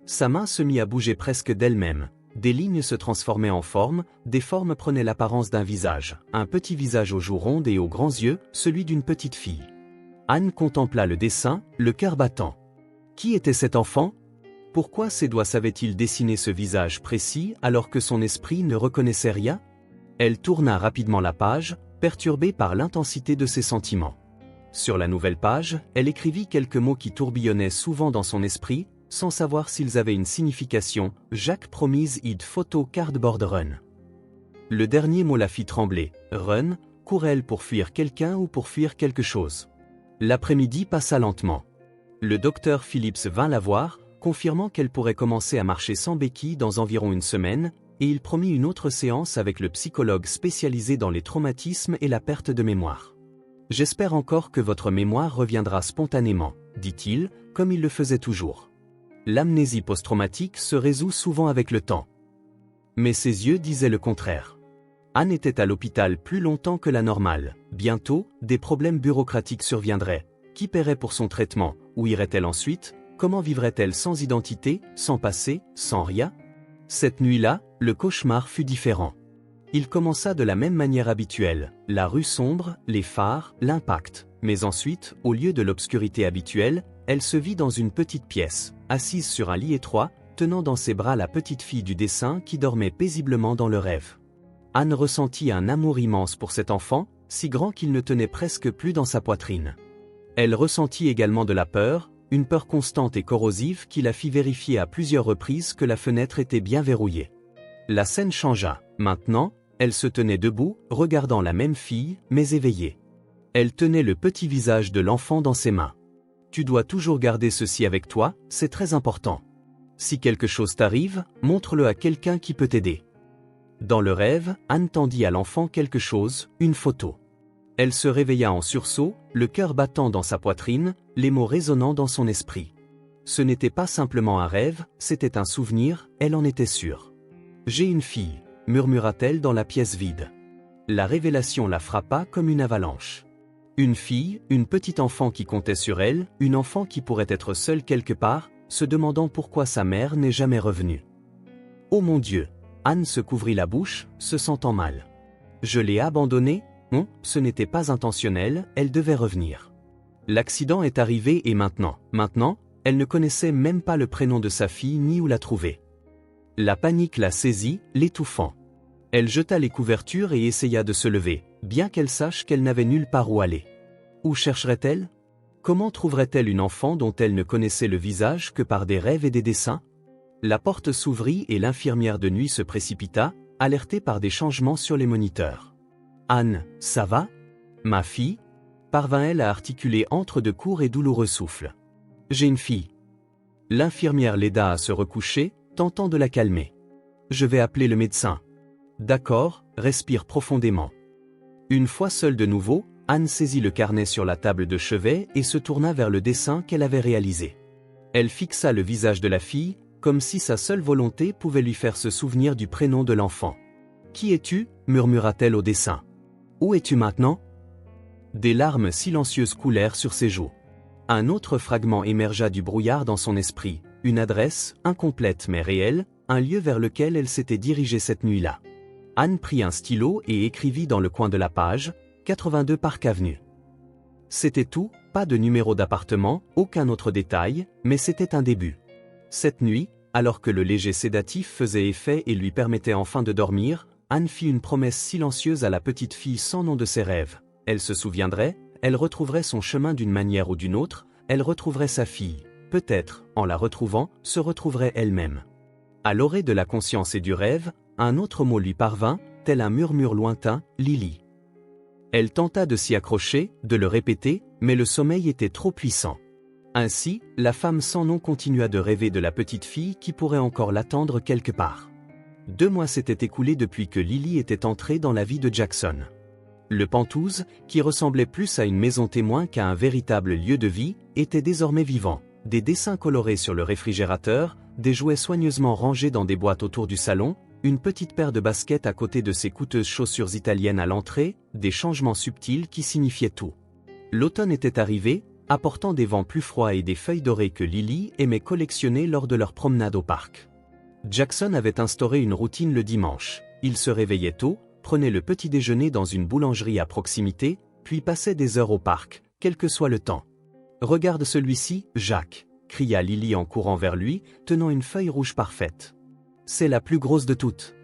Sa main se mit à bouger presque d'elle-même. Des lignes se transformaient en formes, des formes prenaient l'apparence d'un visage, un petit visage aux joues rondes et aux grands yeux, celui d'une petite fille. Anne contempla le dessin, le cœur battant. Qui était cet enfant? Pourquoi ses doigts savaient-ils dessiner ce visage précis alors que son esprit ne reconnaissait rien? Elle tourna rapidement la page, perturbée par l'intensité de ses sentiments. Sur la nouvelle page, elle écrivit quelques mots qui tourbillonnaient souvent dans son esprit, sans savoir s'ils avaient une signification. Jacques promise id photo cardboard run. Le dernier mot la fit trembler. Run, court-elle pour fuir quelqu'un ou pour fuir quelque chose? L'après-midi passa lentement. Le docteur Phillips vint la voir, confirmant qu'elle pourrait commencer à marcher sans béquille dans environ une semaine, et il promit une autre séance avec le psychologue spécialisé dans les traumatismes et la perte de mémoire. « J'espère encore que votre mémoire reviendra spontanément, dit-il, comme il le faisait toujours. L'amnésie post-traumatique se résout souvent avec le temps. » Mais ses yeux disaient le contraire. Anne était à l'hôpital plus longtemps que la normale. Bientôt, des problèmes bureaucratiques surviendraient. Qui paierait pour son traitement? Où irait-elle ensuite? Comment vivrait-elle sans identité, sans passé, sans rien? Cette nuit-là, le cauchemar fut différent. Il commença de la même manière habituelle, la rue sombre, les phares, l'impact. Mais ensuite, au lieu de l'obscurité habituelle, elle se vit dans une petite pièce, assise sur un lit étroit, tenant dans ses bras la petite fille du dessin qui dormait paisiblement dans le rêve. Anne ressentit un amour immense pour cet enfant, si grand qu'il ne tenait presque plus dans sa poitrine. Elle ressentit également de la peur, une peur constante et corrosive qui la fit vérifier à plusieurs reprises que la fenêtre était bien verrouillée. La scène changea. Maintenant, elle se tenait debout, regardant la même fille, mais éveillée. Elle tenait le petit visage de l'enfant dans ses mains. « Tu dois toujours garder ceci avec toi, c'est très important. Si quelque chose t'arrive, montre-le à quelqu'un qui peut t'aider. » Dans le rêve, Anne tendit à l'enfant quelque chose, une photo. Elle se réveilla en sursaut, le cœur battant dans sa poitrine, les mots résonnant dans son esprit. Ce n'était pas simplement un rêve, c'était un souvenir, elle en était sûre. « J'ai une fille », murmura-t-elle dans la pièce vide. La révélation la frappa comme une avalanche. Une fille, une petite enfant qui comptait sur elle, une enfant qui pourrait être seule quelque part, se demandant pourquoi sa mère n'est jamais revenue. « Oh mon Dieu !» Anne se couvrit la bouche, se sentant mal. « Je l'ai abandonnée ? Non, ce n'était pas intentionnel, elle devait revenir. L'accident est arrivé et maintenant, elle ne connaissait même pas le prénom de sa fille ni où la trouver. La panique la saisit, l'étouffant. Elle jeta les couvertures et essaya de se lever, bien qu'elle sache qu'elle n'avait nulle part où aller. Où chercherait-elle? Comment trouverait-elle une enfant dont elle ne connaissait le visage que par des rêves et des dessins? La porte s'ouvrit et l'infirmière de nuit se précipita, alertée par des changements sur les moniteurs. « Anne, ça va? Ma fille ?» parvint-elle à articuler entre de courts et douloureux souffles. « J'ai une fille. » L'infirmière l'aida à se recoucher, tentant de la calmer. « Je vais appeler le médecin. »« D'accord, respire profondément. » Une fois seule de nouveau, Anne saisit le carnet sur la table de chevet et se tourna vers le dessin qu'elle avait réalisé. Elle fixa le visage de la fille, comme si sa seule volonté pouvait lui faire se souvenir du prénom de l'enfant. « Qui es-tu » murmura-t-elle au dessin. « Où es-tu maintenant ?» Des larmes silencieuses coulèrent sur ses joues. Un autre fragment émergea du brouillard dans son esprit, une adresse, incomplète mais réelle, un lieu vers lequel elle s'était dirigée cette nuit-là. Anne prit un stylo et écrivit dans le coin de la page, 82 Park Avenue. C'était tout, pas de numéro d'appartement, aucun autre détail, mais c'était un début. Cette nuit, alors que le léger sédatif faisait effet et lui permettait enfin de dormir, Anne fit une promesse silencieuse à la petite fille sans nom de ses rêves. Elle se souviendrait, elle retrouverait son chemin d'une manière ou d'une autre, elle retrouverait sa fille, peut-être, en la retrouvant, se retrouverait elle-même. À l'orée de la conscience et du rêve, un autre mot lui parvint, tel un murmure lointain, Lily. Elle tenta de s'y accrocher, de le répéter, mais le sommeil était trop puissant. Ainsi, la femme sans nom continua de rêver de la petite fille qui pourrait encore l'attendre quelque part. 2 mois s'étaient écoulés depuis que Lily était entrée dans la vie de Jackson. Le Penthouse, qui ressemblait plus à une maison témoin qu'à un véritable lieu de vie, était désormais vivant. des dessins colorés sur le réfrigérateur, des jouets soigneusement rangés dans des boîtes autour du salon, une petite paire de baskets à côté de ses coûteuses chaussures italiennes à l'entrée, des changements subtils qui signifiaient tout. L'automne était arrivé, apportant des vents plus froids et des feuilles dorées que Lily aimait collectionner lors de leur promenade au parc. Jackson avait instauré une routine le dimanche. Il se réveillait tôt, prenait le petit déjeuner dans une boulangerie à proximité, puis passait des heures au parc, quel que soit le temps. « Regarde celui-ci, Jacques !» cria Lily en courant vers lui, tenant une feuille rouge parfaite. « C'est la plus grosse de toutes. »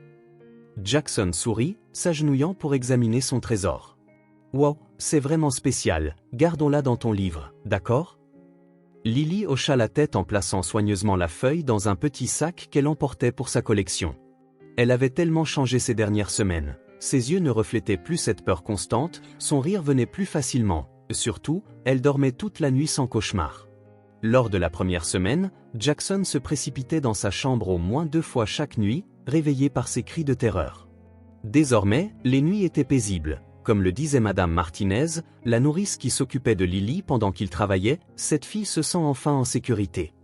Jackson sourit, s'agenouillant pour examiner son trésor. « Wow, c'est vraiment spécial, gardons-la dans ton livre, d'accord ?» Lily hocha la tête en plaçant soigneusement la feuille dans un petit sac qu'elle emportait pour sa collection. Elle avait tellement changé ces dernières semaines. Ses yeux ne reflétaient plus cette peur constante, son rire venait plus facilement. Surtout, elle dormait toute la nuit sans cauchemar. Lors de la première semaine, Jackson se précipitait dans sa chambre au moins 2 fois chaque nuit, réveillé par ses cris de terreur. Désormais, les nuits étaient paisibles. Comme le disait Madame Martinez, la nourrice qui s'occupait de Lily pendant qu'il travaillait, cette fille se sent enfin en sécurité.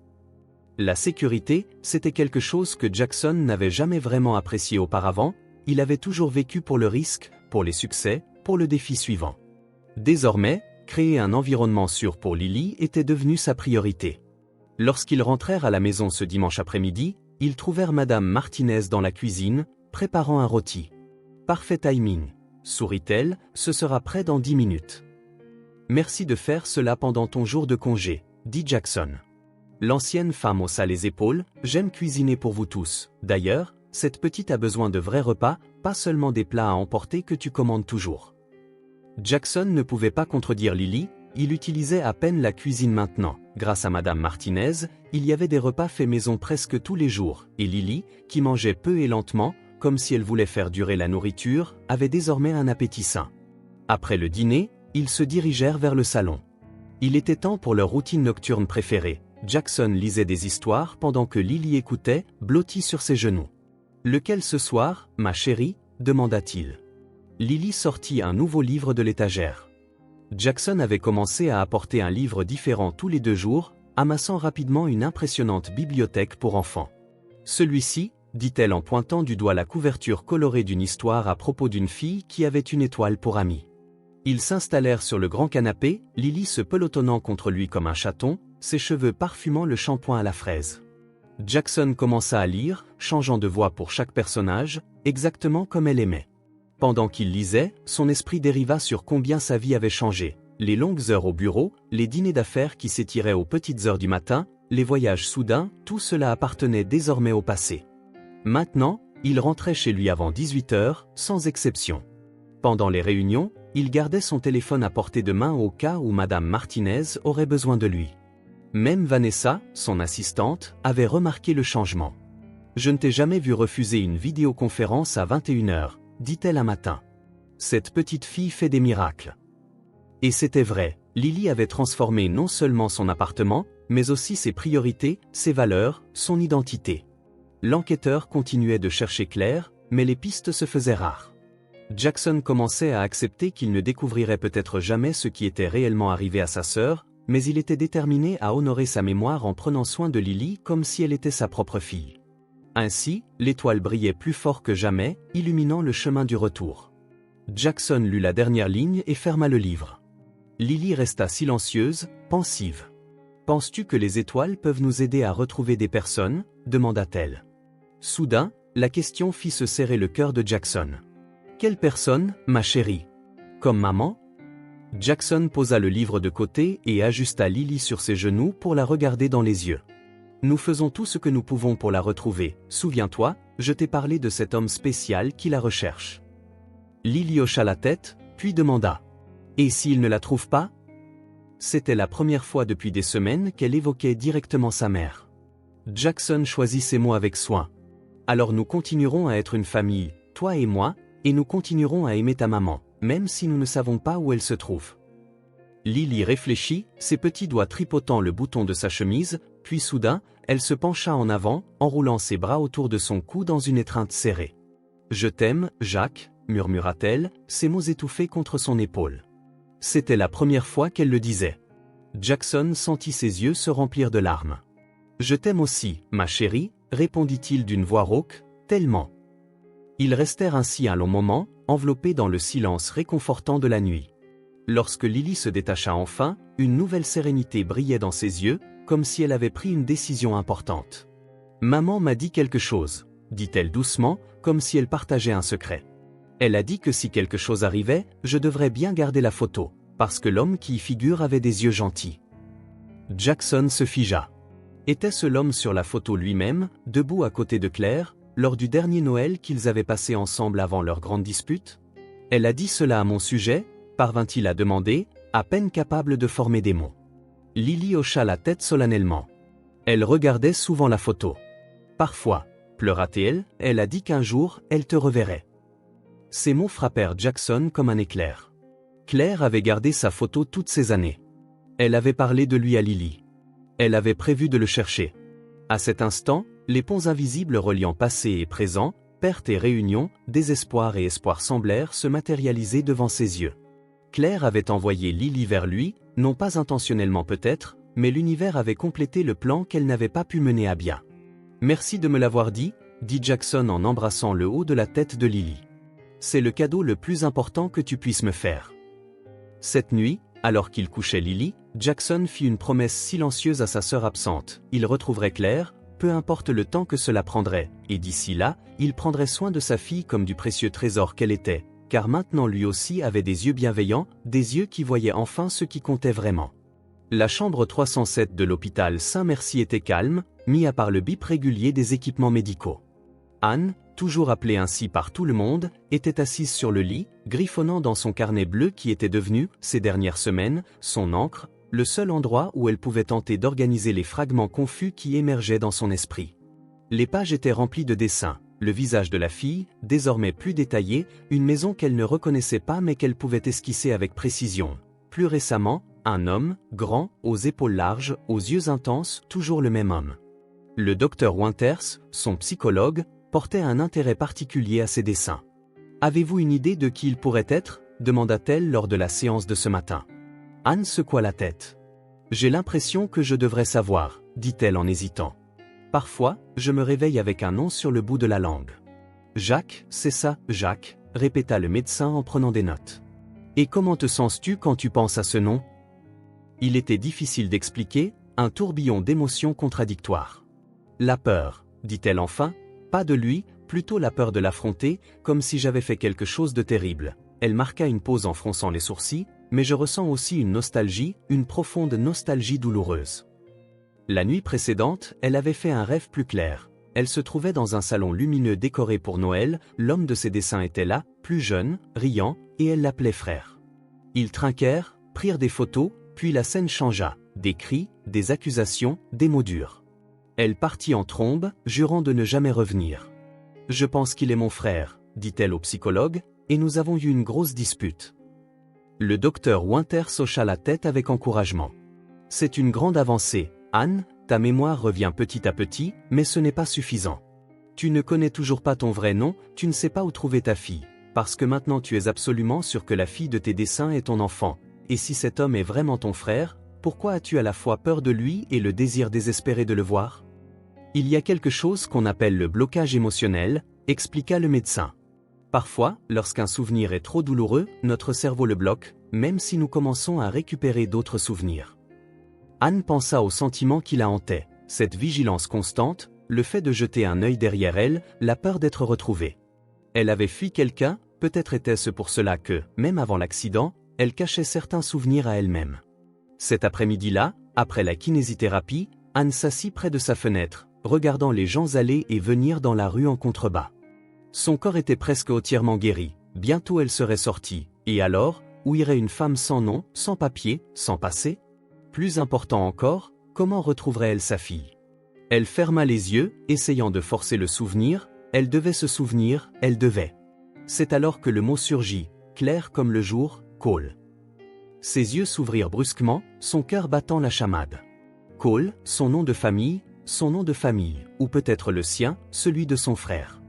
La sécurité, c'était quelque chose que Jackson n'avait jamais vraiment apprécié auparavant, il avait toujours vécu pour le risque, pour les succès, pour le défi suivant. Désormais, créer un environnement sûr pour Lily était devenu sa priorité. Lorsqu'ils rentrèrent à la maison ce dimanche après-midi, ils trouvèrent Madame Martinez dans la cuisine, préparant un rôti. « Parfait timing », sourit-elle, « ce sera prêt dans 10 minutes. » « Merci de faire cela pendant ton jour de congé, » dit Jackson. L'ancienne femme haussa les épaules, « J'aime cuisiner pour vous tous. D'ailleurs, cette petite a besoin de vrais repas, pas seulement des plats à emporter que tu commandes toujours. » Jackson ne pouvait pas contredire Lily, il utilisait à peine la cuisine maintenant. Grâce à Madame Martinez, il y avait des repas faits maison presque tous les jours, et Lily, qui mangeait peu et lentement, comme si elle voulait faire durer la nourriture, avait désormais un appétit sain. Après le dîner, ils se dirigèrent vers le salon. Il était temps pour leur routine nocturne préférée. Jackson lisait des histoires pendant que Lily écoutait, blottie sur ses genoux. « Lequel ce soir, ma chérie ?» demanda-t-il. Lily sortit un nouveau livre de l'étagère. Jackson avait commencé à apporter un livre différent tous les 2 jours, amassant rapidement une impressionnante bibliothèque pour enfants. « Celui-ci, » dit-elle en pointant du doigt la couverture colorée d'une histoire à propos d'une fille qui avait une étoile pour amie. Ils s'installèrent sur le grand canapé, Lily se pelotonnant contre lui comme un chaton, ses cheveux parfumant le shampoing à la fraise. Jackson commença à lire, changeant de voix pour chaque personnage, exactement comme elle aimait. Pendant qu'il lisait, son esprit dériva sur combien sa vie avait changé. Les longues heures au bureau, les dîners d'affaires qui s'étiraient aux petites heures du matin, les voyages soudains, tout cela appartenait désormais au passé. Maintenant, il rentrait chez lui avant 18 heures, sans exception. Pendant les réunions, il gardait son téléphone à portée de main au cas où Madame Martinez aurait besoin de lui. Même Vanessa, son assistante, avait remarqué le changement. « Je ne t'ai jamais vu refuser une vidéoconférence à 21 heures, dit-elle un matin. Cette petite fille fait des miracles. » Et c'était vrai, Lily avait transformé non seulement son appartement, mais aussi ses priorités, ses valeurs, son identité. L'enquêteur continuait de chercher clair, mais les pistes se faisaient rares. Jackson commençait à accepter qu'il ne découvrirait peut-être jamais ce qui était réellement arrivé à sa sœur, mais il était déterminé à honorer sa mémoire en prenant soin de Lily comme si elle était sa propre fille. Ainsi, l'étoile brillait plus fort que jamais, illuminant le chemin du retour. Jackson lut la dernière ligne et ferma le livre. Lily resta silencieuse, pensive. « Penses-tu que les étoiles peuvent nous aider à retrouver des personnes ?» demanda-t-elle. Soudain, la question fit se serrer le cœur de Jackson. « Quelle personne, ma chérie ? Comme maman ?» Jackson posa le livre de côté et ajusta Lily sur ses genoux pour la regarder dans les yeux. « Nous faisons tout ce que nous pouvons pour la retrouver. Souviens-toi, je t'ai parlé de cet homme spécial qui la recherche. » Lily hocha la tête, puis demanda. « Et s'il ne la trouve pas ?» C'était la première fois depuis des semaines qu'elle évoquait directement sa mère. Jackson choisit ses mots avec soin. « Alors nous continuerons à être une famille, toi et moi, et nous continuerons à aimer ta maman, même si nous ne savons pas où elle se trouve. » Lily réfléchit, ses petits doigts tripotant le bouton de sa chemise, puis soudain, elle se pencha en avant, enroulant ses bras autour de son cou dans une étreinte serrée. « Je t'aime, Jacques », murmura-t-elle, ses mots étouffés contre son épaule. C'était la première fois qu'elle le disait. Jackson sentit ses yeux se remplir de larmes. « Je t'aime aussi, ma chérie, répondit-il d'une voix rauque, tellement. Ils restèrent ainsi un long moment, enveloppés dans le silence réconfortant de la nuit. Lorsque Lily se détacha enfin, une nouvelle sérénité brillait dans ses yeux, comme si elle avait pris une décision importante. « Maman m'a dit quelque chose, » dit-elle doucement, comme si elle partageait un secret. Elle a dit que si quelque chose arrivait, je devrais bien garder la photo, parce que l'homme qui y figure avait des yeux gentils. Jackson se figea. Était-ce l'homme sur la photo lui-même, debout à côté de Claire, lors du dernier Noël qu'ils avaient passé ensemble avant leur grande dispute? Elle a dit cela à mon sujet, parvint-il à demander, à peine capable de former des mots. Lily hocha la tête solennellement. Elle regardait souvent la photo. Parfois, pleura-t-elle, elle a dit qu'un jour, elle te reverrait. Ces mots frappèrent Jackson comme un éclair. Claire avait gardé sa photo toutes ces années. Elle avait parlé de lui à Lily. Elle avait prévu de le chercher. À cet instant, les ponts invisibles reliant passé et présent, perte et réunion, désespoir et espoir semblèrent se matérialiser devant ses yeux. Claire avait envoyé Lily vers lui, non pas intentionnellement peut-être, mais l'univers avait complété le plan qu'elle n'avait pas pu mener à bien. « Merci de me l'avoir dit » Jackson en embrassant le haut de la tête de Lily. « C'est le cadeau le plus important que tu puisses me faire. » Cette nuit, alors qu'il couchait Lily, Jackson fit une promesse silencieuse à sa sœur absente. Il retrouverait Claire, peu importe le temps que cela prendrait, et d'ici là, il prendrait soin de sa fille comme du précieux trésor qu'elle était, car maintenant lui aussi avait des yeux bienveillants, des yeux qui voyaient enfin ce qui comptait vraiment. La chambre 307 de l'hôpital Saint-Merci était calme, mis à part le bip régulier des équipements médicaux. Anne, toujours appelée ainsi par tout le monde, était assise sur le lit, griffonnant dans son carnet bleu qui était devenu, ces dernières semaines, son encre, le seul endroit où elle pouvait tenter d'organiser les fragments confus qui émergeaient dans son esprit. Les pages étaient remplies de dessins, le visage de la fille, désormais plus détaillé, une maison qu'elle ne reconnaissait pas mais qu'elle pouvait esquisser avec précision. Plus récemment, un homme, grand, aux épaules larges, aux yeux intenses, toujours le même homme. Le docteur Winters, son psychologue, portait un intérêt particulier à ces dessins. « Avez-vous une idée de qui il pourrait être » demanda-t-elle lors de la séance de ce matin. Anne secoua la tête. « J'ai l'impression que je devrais savoir, » dit-elle en hésitant. « Parfois, je me réveille avec un nom sur le bout de la langue. »« Jacques, c'est ça, Jacques » répéta le médecin en prenant des notes. « Et comment te sens-tu quand tu penses à ce nom » Il était difficile d'expliquer, un tourbillon d'émotions contradictoires. « La peur, » dit-elle enfin, « pas de lui, plutôt la peur de l'affronter, comme si j'avais fait quelque chose de terrible. » Elle marqua une pause en fronçant les sourcils, mais je ressens aussi une nostalgie, une profonde nostalgie douloureuse. La nuit précédente, elle avait fait un rêve plus clair. Elle se trouvait dans un salon lumineux décoré pour Noël, l'homme de ses dessins était là, plus jeune, riant, et elle l'appelait frère. Ils trinquèrent, prirent des photos, puis la scène changea, des cris, des accusations, des mots durs. Elle partit en trombe, jurant de ne jamais revenir. « Je pense qu'il est mon frère, » dit-elle au psychologue, et nous avons eu une grosse dispute. Le docteur Winters hocha la tête avec encouragement. « C'est une grande avancée, Anne, ta mémoire revient petit à petit, mais ce n'est pas suffisant. Tu ne connais toujours pas ton vrai nom, tu ne sais pas où trouver ta fille, parce que maintenant tu es absolument sûr que la fille de tes dessins est ton enfant, et si cet homme est vraiment ton frère, pourquoi as-tu à la fois peur de lui et le désir désespéré de le voir ? Il y a quelque chose qu'on appelle le blocage émotionnel, expliqua le médecin. Parfois, lorsqu'un souvenir est trop douloureux, notre cerveau le bloque, même si nous commençons à récupérer d'autres souvenirs. Anne pensa aux sentiments qui la hantaient, cette vigilance constante, le fait de jeter un œil derrière elle, la peur d'être retrouvée. Elle avait fui quelqu'un, peut-être était-ce pour cela que, même avant l'accident, elle cachait certains souvenirs à elle-même. Cet après-midi-là, après la kinésithérapie, Anne s'assit près de sa fenêtre, regardant les gens aller et venir dans la rue en contrebas. Son corps était presque entièrement guéri, bientôt elle serait sortie, et alors, où irait une femme sans nom, sans papier, sans passé ? Plus important encore, comment retrouverait-elle sa fille ? Elle ferma les yeux, essayant de forcer le souvenir, elle devait se souvenir, elle devait. C'est alors que le mot surgit, clair comme le jour, Cole. Ses yeux s'ouvrirent brusquement, son cœur battant la chamade. Cole, son nom de famille, ou peut-être le sien, celui de son frère.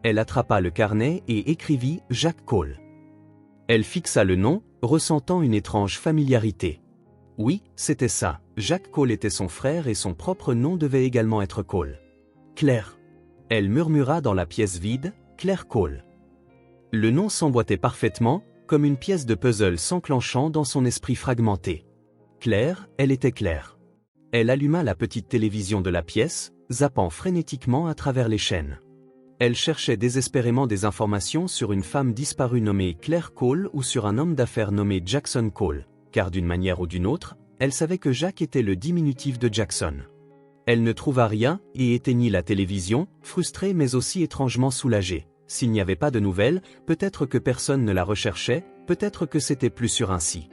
Elle attrapa le carnet et écrivit Jacques Cole. Elle fixa le nom, ressentant une étrange familiarité. Oui, c'était ça. Jack Cole était son frère et son propre nom devait également être Cole. Claire. Elle murmura dans la pièce vide, Claire Cole. Le nom s'emboîtait parfaitement, comme une pièce de puzzle s'enclenchant dans son esprit fragmenté. Claire, elle était Claire. Elle alluma la petite télévision de la pièce, zappant frénétiquement à travers les chaînes. Elle cherchait désespérément des informations sur une femme disparue nommée Claire Cole ou sur un homme d'affaires nommé Jackson Cole, car d'une manière ou d'une autre, elle savait que Jack était le diminutif de Jackson. Elle ne trouva rien et éteignit la télévision, frustrée mais aussi étrangement soulagée. S'il n'y avait pas de nouvelles, peut-être que personne ne la recherchait, peut-être que c'était plus sûr ainsi.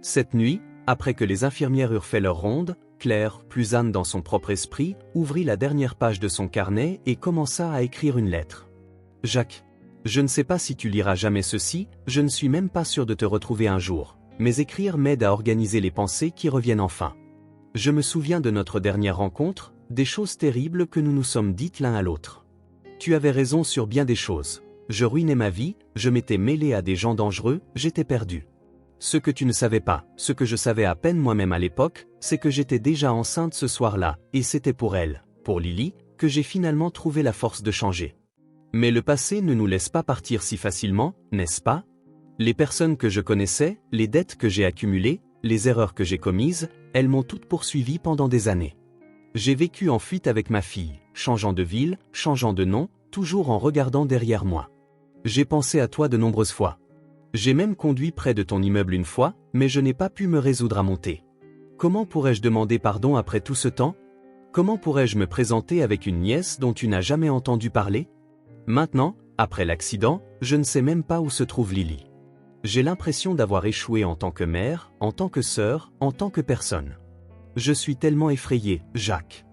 Cette nuit, après que les infirmières eurent fait leur ronde, Claire, plus âne dans son propre esprit, ouvrit la dernière page de son carnet et commença à écrire une lettre. « Jack, je ne sais pas si tu liras jamais ceci, je ne suis même pas sûr de te retrouver un jour, mais écrire m'aide à organiser les pensées qui reviennent enfin. Je me souviens de notre dernière rencontre, des choses terribles que nous nous sommes dites l'un à l'autre. Tu avais raison sur bien des choses. Je ruinais ma vie, je m'étais mêlé à des gens dangereux, j'étais perdu. Ce que tu ne savais pas, ce que je savais à peine moi-même à l'époque, c'est que j'étais déjà enceinte ce soir-là, et c'était pour elle, pour Lily, que j'ai finalement trouvé la force de changer. Mais le passé ne nous laisse pas partir si facilement, n'est-ce pas? Les personnes que je connaissais, les dettes que j'ai accumulées, les erreurs que j'ai commises, elles m'ont toutes poursuivi pendant des années. J'ai vécu en fuite avec ma fille, changeant de ville, changeant de nom, toujours en regardant derrière moi. J'ai pensé à toi de nombreuses fois. J'ai même conduit près de ton immeuble une fois, mais je n'ai pas pu me résoudre à monter. Comment pourrais-je demander pardon après tout ce temps? Comment pourrais-je me présenter avec une nièce dont tu n'as jamais entendu parler? Maintenant, après l'accident, je ne sais même pas où se trouve Lily. J'ai l'impression d'avoir échoué en tant que mère, en tant que sœur, en tant que personne. Je suis tellement effrayé, Jacques.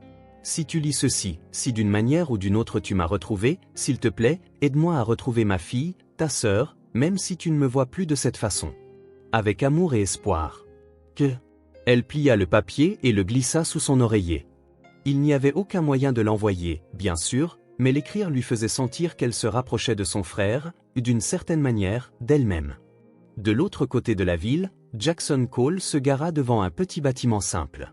Si tu lis ceci, si d'une manière ou d'une autre tu m'as retrouvé, s'il te plaît, aide-moi à retrouver ma fille, ta sœur, même si tu ne me vois plus de cette façon. Avec amour et espoir. Que. Elle plia le papier et le glissa sous son oreiller. Il n'y avait aucun moyen de l'envoyer, bien sûr, mais l'écrire lui faisait sentir qu'elle se rapprochait de son frère, d'une certaine manière, d'elle-même. De l'autre côté de la ville, Jackson Cole se gara devant un petit bâtiment simple.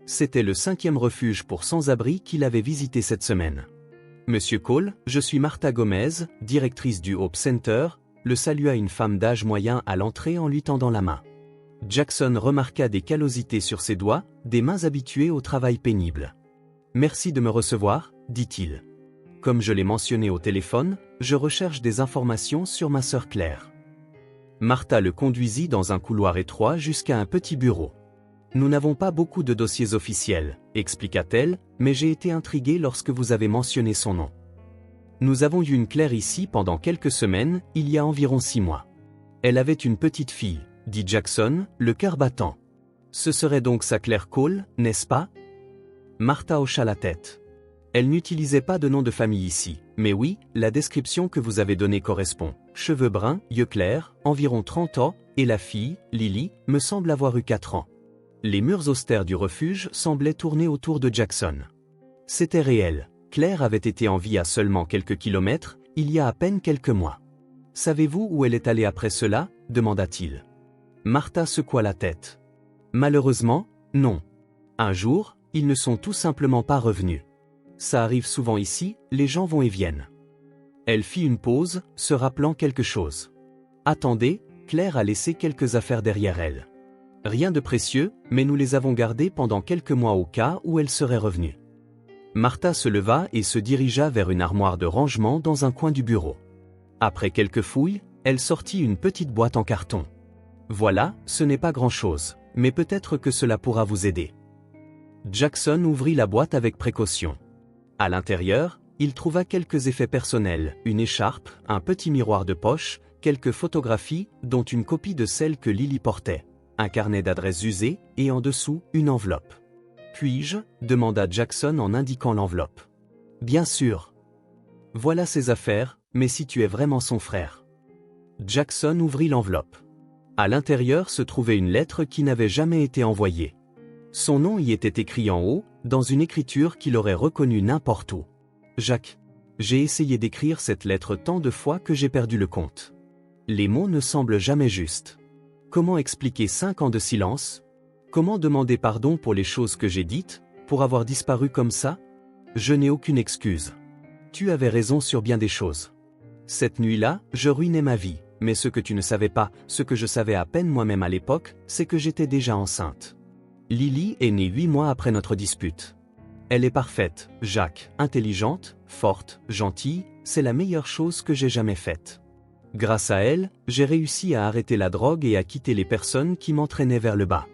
C'était le 5e refuge pour sans-abri qu'il avait visité cette semaine. « Monsieur Cole, je suis Martha Gomez, directrice du Hope Center », le salua une femme d'âge moyen à l'entrée en lui tendant la main. Jackson remarqua des callosités sur ses doigts, des mains habituées au travail pénible. « Merci de me recevoir, dit-il. Comme je l'ai mentionné au téléphone, je recherche des informations sur ma sœur Claire. » Martha le conduisit dans un couloir étroit jusqu'à un petit bureau. « Nous n'avons pas beaucoup de dossiers officiels, expliqua-t-elle, mais j'ai été intriguée lorsque vous avez mentionné son nom. Nous avons eu une Claire ici pendant quelques semaines, il y a environ 6 mois. Elle avait une petite fille, dit Jackson, le cœur battant. Ce serait donc sa Claire Cole, n'est-ce pas? Martha hocha la tête. Elle n'utilisait pas de nom de famille ici, mais oui, la description que vous avez donnée correspond. Cheveux bruns, yeux clairs, environ 30 ans, et la fille, Lily, me semble avoir eu 4 ans. Les murs austères du refuge semblaient tourner autour de Jackson. C'était réel. Claire avait été en vie à seulement quelques kilomètres, il y a à peine quelques mois. Savez-vous où elle est allée après cela? Demanda-t-il. Martha secoua la tête. Malheureusement, non. Un jour, ils ne sont tout simplement pas revenus. Ça arrive souvent ici, les gens vont et viennent. Elle fit une pause, se rappelant quelque chose. Attendez, Claire a laissé quelques affaires derrière elle. Rien de précieux, mais nous les avons gardées pendant quelques mois au cas où elle serait revenue. Martha se leva et se dirigea vers une armoire de rangement dans un coin du bureau. Après quelques fouilles, elle sortit une petite boîte en carton. Voilà, ce n'est pas grand-chose, mais peut-être que cela pourra vous aider. Jackson ouvrit la boîte avec précaution. À l'intérieur, il trouva quelques effets personnels, une écharpe, un petit miroir de poche, quelques photographies, dont une copie de celle que Lily portait, un carnet d'adresses usé, et en dessous, une enveloppe. « Puis-je » demanda Jackson en indiquant l'enveloppe. « Bien sûr. Voilà ses affaires, mais si tu es vraiment son frère. » Jackson ouvrit l'enveloppe. À l'intérieur se trouvait une lettre qui n'avait jamais été envoyée. Son nom y était écrit en haut, dans une écriture qu'il aurait reconnue n'importe où. « Jacques, j'ai essayé d'écrire cette lettre tant de fois que j'ai perdu le compte. » Les mots ne semblent jamais justes. Comment expliquer 5 ans de silence? Comment demander pardon pour les choses que j'ai dites, pour avoir disparu comme ça? Je n'ai aucune excuse. Tu avais raison sur bien des choses. Cette nuit-là, je ruinais ma vie, mais ce que tu ne savais pas, ce que je savais à peine moi-même à l'époque, c'est que j'étais déjà enceinte. Lily est née 8 mois après notre dispute. Elle est parfaite, Jacques, intelligente, forte, gentille, c'est la meilleure chose que j'ai jamais faite. Grâce à elle, j'ai réussi à arrêter la drogue et à quitter les personnes qui m'entraînaient vers le bas.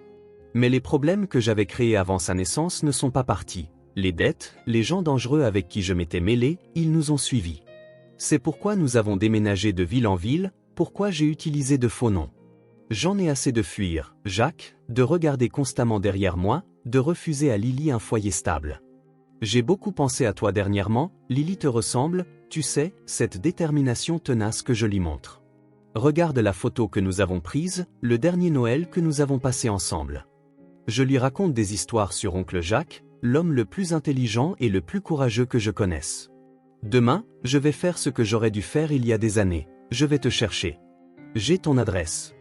Mais les problèmes que j'avais créés avant sa naissance ne sont pas partis. Les dettes, les gens dangereux avec qui je m'étais mêlé, ils nous ont suivis. C'est pourquoi nous avons déménagé de ville en ville, pourquoi j'ai utilisé de faux noms. J'en ai assez de fuir, Jacques, de regarder constamment derrière moi, de refuser à Lily un foyer stable. J'ai beaucoup pensé à toi dernièrement, Lily te ressemble, tu sais, cette détermination tenace que je lui montre. Regarde la photo que nous avons prise, le dernier Noël que nous avons passé ensemble. Je lui raconte des histoires sur oncle Jacques, l'homme le plus intelligent et le plus courageux que je connaisse. Demain, je vais faire ce que j'aurais dû faire il y a des années, je vais te chercher. J'ai ton adresse.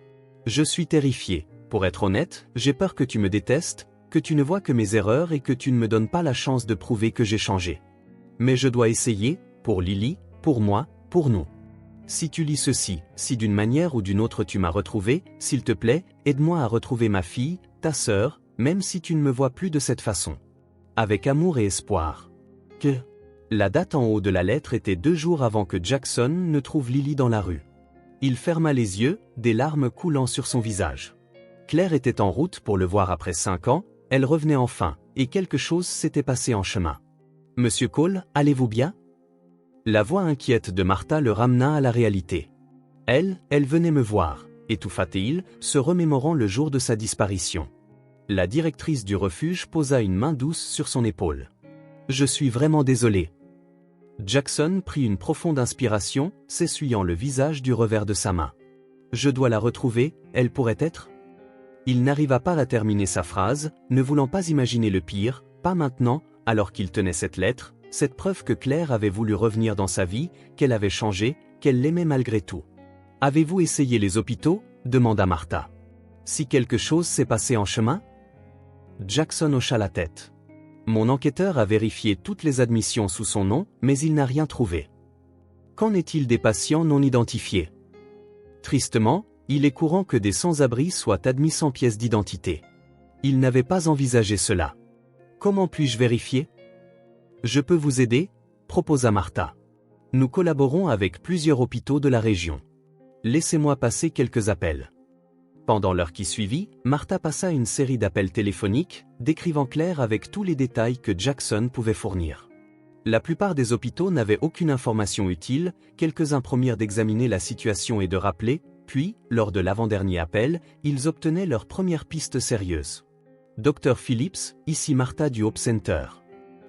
Je suis terrifié, pour être honnête, j'ai peur que tu me détestes, que tu ne vois que mes erreurs et que tu ne me donnes pas la chance de prouver que j'ai changé. Mais je dois essayer, pour Lily, pour moi, pour nous. Si tu lis ceci, si d'une manière ou d'une autre tu m'as retrouvé, s'il te plaît, aide-moi à retrouver ma fille, ta sœur, même si tu ne me vois plus de cette façon. Avec amour et espoir. Que la date en haut de la lettre était 2 jours avant que Jackson ne trouve Lily dans la rue. Il ferma les yeux, des larmes coulant sur son visage. Claire était en route pour le voir après 5 ans, elle revenait enfin, et quelque chose s'était passé en chemin. « Monsieur Cole, allez-vous bien ?» La voix inquiète de Martha le ramena à la réalité. Elle venait me voir, étouffa-t-il, se remémorant le jour de sa disparition. La directrice du refuge posa une main douce sur son épaule. « Je suis vraiment désolé. » Jackson prit une profonde inspiration, s'essuyant le visage du revers de sa main. « Je dois la retrouver, elle pourrait être ?» Il n'arriva pas à terminer sa phrase, ne voulant pas imaginer le pire, pas maintenant, alors qu'il tenait cette lettre, cette preuve que Claire avait voulu revenir dans sa vie, qu'elle avait changé, qu'elle l'aimait malgré tout. « Avez-vous essayé les hôpitaux ?» demanda Martha. « Si quelque chose s'est passé en chemin ?» Jackson hocha la tête. « Mon enquêteur a vérifié toutes les admissions sous son nom, mais il n'a rien trouvé. » Qu'en est-il des patients non identifiés? Tristement, il est courant que des sans-abri soient admis sans pièce d'identité. Il n'avait pas envisagé cela. Comment puis-je vérifier? Je peux vous aider, proposa Martha. Nous collaborons avec plusieurs hôpitaux de la région. Laissez-moi passer quelques appels. Pendant l'heure qui suivit, Martha passa une série d'appels téléphoniques, décrivant Claire avec tous les détails que Jackson pouvait fournir. La plupart des hôpitaux n'avaient aucune information utile, quelques-uns promirent d'examiner la situation et de rappeler, puis, lors de l'avant-dernier appel, ils obtenaient leur première piste sérieuse. « Dr Phillips, ici Martha du Hope Center. »«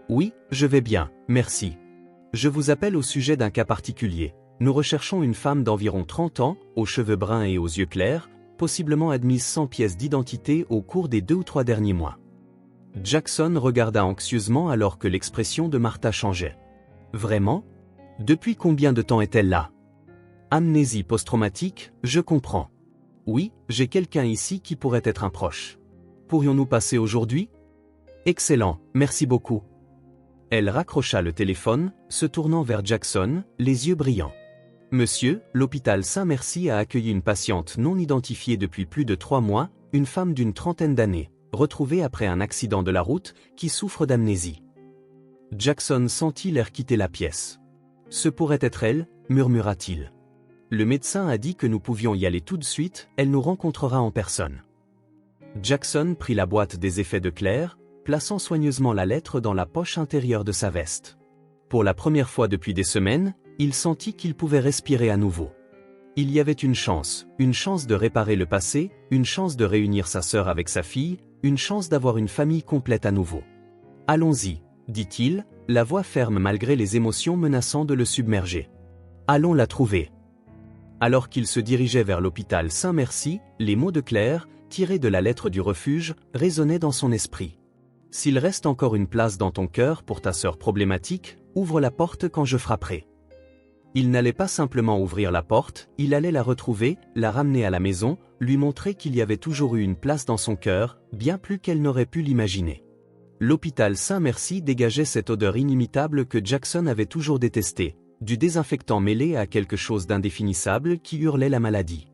Oui, je vais bien, merci. Je vous appelle au sujet d'un cas particulier. Nous recherchons une femme d'environ 30 ans, aux cheveux bruns et aux yeux clairs, possiblement admise sans pièce d'identité au cours des 2 ou 3 derniers mois. » Jackson regarda anxieusement alors que l'expression de Martha changeait. « Vraiment? Depuis combien de temps est-elle là? » Amnésie post-traumatique, je comprends. Oui, j'ai quelqu'un ici qui pourrait être un proche. Pourrions-nous passer aujourd'hui? Excellent, merci beaucoup. Elle raccrocha le téléphone, se tournant vers Jackson, les yeux brillants. Monsieur, l'hôpital Saint-Merci a accueilli une patiente non identifiée depuis plus de 3 mois, une femme d'une 30aine d'années, retrouvée après un accident de la route, qui souffre d'amnésie. Jackson sentit l'air quitter la pièce. Ce pourrait être elle, murmura-t-il. Le médecin a dit que nous pouvions y aller tout de suite, elle nous rencontrera en personne. Jackson prit la boîte des effets de Claire, plaçant soigneusement la lettre dans la poche intérieure de sa veste. Pour la première fois depuis des semaines, il sentit qu'il pouvait respirer à nouveau. Il y avait une chance de réparer le passé, une chance de réunir sa sœur avec sa fille, une chance d'avoir une famille complète à nouveau. « Allons-y, » dit-il, la voix ferme malgré les émotions menaçant de le submerger. « Allons la trouver. » Alors qu'il se dirigeait vers l'hôpital Saint-Merci, les mots de Claire, tirés de la lettre du refuge, résonnaient dans son esprit. « S'il reste encore une place dans ton cœur pour ta sœur problématique, ouvre la porte quand je frapperai. » Il n'allait pas simplement ouvrir la porte, il allait la retrouver, la ramener à la maison, lui montrer qu'il y avait toujours eu une place dans son cœur, bien plus qu'elle n'aurait pu l'imaginer. L'hôpital Saint-Merci dégageait cette odeur inimitable que Jackson avait toujours détestée, du désinfectant mêlé à quelque chose d'indéfinissable qui hurlait la maladie.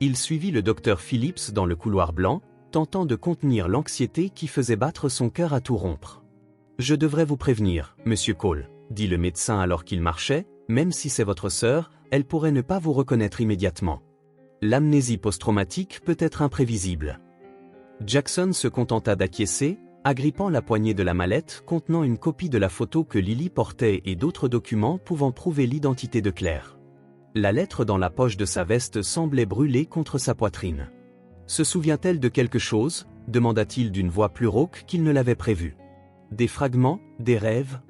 Il suivit le docteur Phillips dans le couloir blanc, tentant de contenir l'anxiété qui faisait battre son cœur à tout rompre. « Je devrais vous prévenir, monsieur Cole, » dit le médecin alors qu'il marchait, « même si c'est votre sœur, elle pourrait ne pas vous reconnaître immédiatement. L'amnésie post-traumatique peut être imprévisible. » Jackson se contenta d'acquiescer, agrippant la poignée de la mallette contenant une copie de la photo que Lily portait et d'autres documents pouvant prouver l'identité de Claire. La lettre dans la poche de sa veste semblait brûler contre sa poitrine. « Se souvient-elle de quelque chose » demanda-t-il d'une voix plus rauque qu'il ne l'avait prévu. Des fragments, des rêves.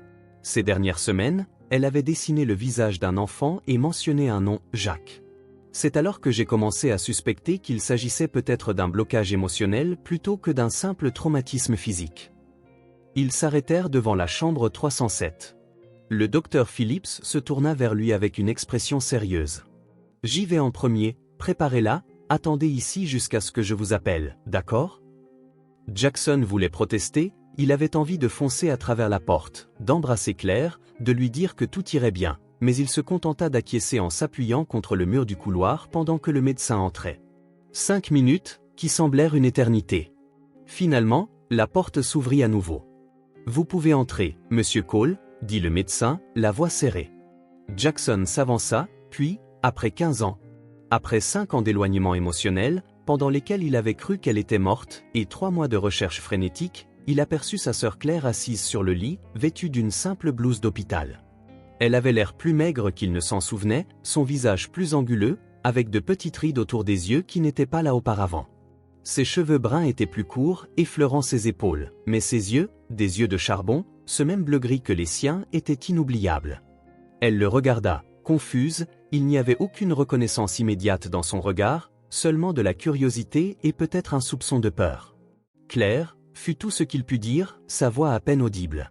Ces dernières semaines, elle avait dessiné le visage d'un enfant et mentionné un nom, Jacques. C'est alors que j'ai commencé à suspecter qu'il s'agissait peut-être d'un blocage émotionnel plutôt que d'un simple traumatisme physique. Ils s'arrêtèrent devant la chambre 307. Le docteur Phillips se tourna vers lui avec une expression sérieuse. « J'y vais en premier, préparez-la, attendez ici jusqu'à ce que je vous appelle, d'accord ?» Jackson voulait protester, il avait envie de foncer à travers la porte, d'embrasser Claire, de lui dire que tout irait bien, mais il se contenta d'acquiescer en s'appuyant contre le mur du couloir pendant que le médecin entrait. 5 minutes, qui semblèrent une éternité. Finalement, la porte s'ouvrit à nouveau. « Vous pouvez entrer, monsieur Cole, » dit le médecin, la voix serrée. Jackson s'avança, puis, après 15 ans, après 5 ans d'éloignement émotionnel, pendant lesquels il avait cru qu'elle était morte, et 3 mois de recherche frénétique, il aperçut sa sœur Claire assise sur le lit, vêtue d'une simple blouse d'hôpital. Elle avait l'air plus maigre qu'il ne s'en souvenait, son visage plus anguleux, avec de petites rides autour des yeux qui n'étaient pas là auparavant. Ses cheveux bruns étaient plus courts, effleurant ses épaules, mais ses yeux, des yeux de charbon, ce même bleu-gris que les siens, étaient inoubliables. Elle le regarda, confuse, il n'y avait aucune reconnaissance immédiate dans son regard, seulement de la curiosité et peut-être un soupçon de peur. « Claire » fut tout ce qu'il put dire, sa voix à peine audible.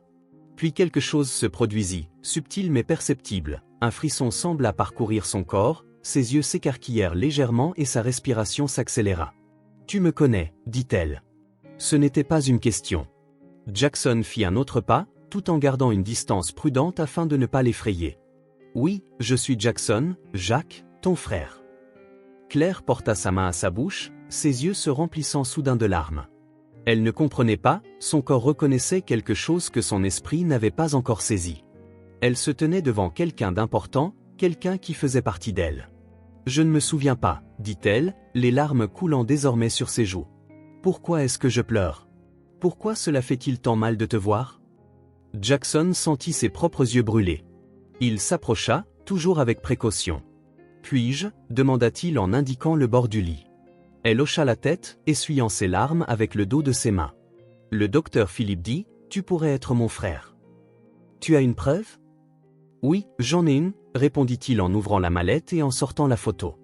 Puis quelque chose se produisit, subtil mais perceptible, un frisson sembla parcourir son corps, ses yeux s'écarquillèrent légèrement et sa respiration s'accéléra. « Tu me connais, dit-elle. » Ce n'était pas une question. Jackson fit un autre pas, tout en gardant une distance prudente afin de ne pas l'effrayer. « Oui, je suis Jackson, Jacques, ton frère. » Claire porta sa main à sa bouche, ses yeux se remplissant soudain de larmes. Elle ne comprenait pas, son corps reconnaissait quelque chose que son esprit n'avait pas encore saisi. Elle se tenait devant quelqu'un d'important, quelqu'un qui faisait partie d'elle. « Je ne me souviens pas, » dit-elle, les larmes coulant désormais sur ses joues. « Pourquoi est-ce que je pleure? Pourquoi cela fait-il tant mal de te voir ?» Jackson sentit ses propres yeux brûler. Il s'approcha, toujours avec précaution. « Puis-je » demanda-t-il en indiquant le bord du lit. Elle hocha la tête, essuyant ses larmes avec le dos de ses mains. Le docteur Philippe dit, « Tu pourrais être mon frère. »« Tu as une preuve ?»« Oui, j'en ai une, » répondit-il en ouvrant la mallette et en sortant la photo.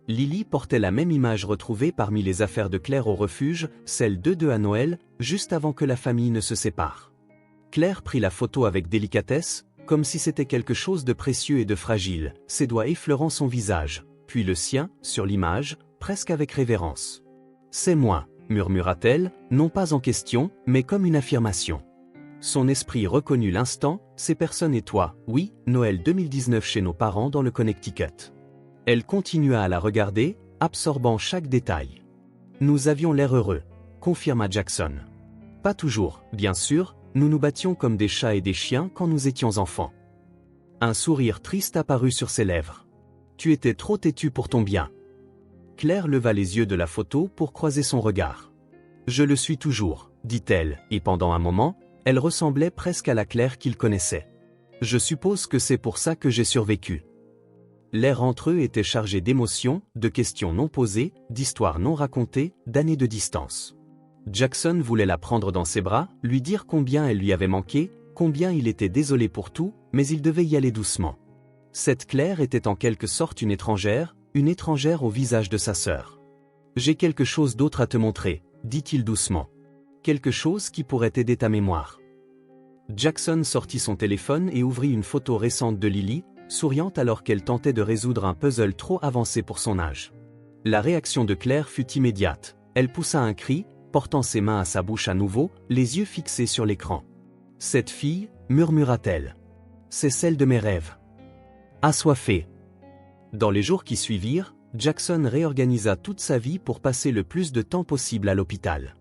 Lily portait la même image retrouvée parmi les affaires de Claire au refuge, celle d'eux deux à Noël, juste avant que la famille ne se sépare. Claire prit la photo avec délicatesse, comme si c'était quelque chose de précieux et de fragile, ses doigts effleurant son visage, puis le sien, sur l'image, presque avec révérence. « C'est moi », murmura-t-elle, non pas en question, mais comme une affirmation. Son esprit reconnut l'instant, ces personnes et toi, oui, Noël 2019 chez nos parents dans le Connecticut. Elle continua à la regarder, absorbant chaque détail. « Nous avions l'air heureux », confirma Jackson. « Pas toujours, bien sûr, nous nous battions comme des chats et des chiens quand nous étions enfants. » Un sourire triste apparut sur ses lèvres. « Tu étais trop têtu pour ton bien. » Claire leva les yeux de la photo pour croiser son regard. « Je le suis toujours, » dit-elle, et pendant un moment, elle ressemblait presque à la Claire qu'il connaissait. « Je suppose que c'est pour ça que j'ai survécu. » L'air entre eux était chargé d'émotions, de questions non posées, d'histoires non racontées, d'années de distance. Jackson voulait la prendre dans ses bras, lui dire combien elle lui avait manqué, combien il était désolé pour tout, mais il devait y aller doucement. Cette Claire était en quelque sorte une étrangère au visage de sa sœur. « J'ai quelque chose d'autre à te montrer, » dit-il doucement. « Quelque chose qui pourrait aider ta mémoire. » Jackson sortit son téléphone et ouvrit une photo récente de Lily, souriant alors qu'elle tentait de résoudre un puzzle trop avancé pour son âge. La réaction de Claire fut immédiate. Elle poussa un cri, portant ses mains à sa bouche à nouveau, les yeux fixés sur l'écran. « Cette fille, murmura-t-elle. C'est celle de mes rêves. » Assoiffée. Dans les jours qui suivirent, Jackson réorganisa toute sa vie pour passer le plus de temps possible à l'hôpital.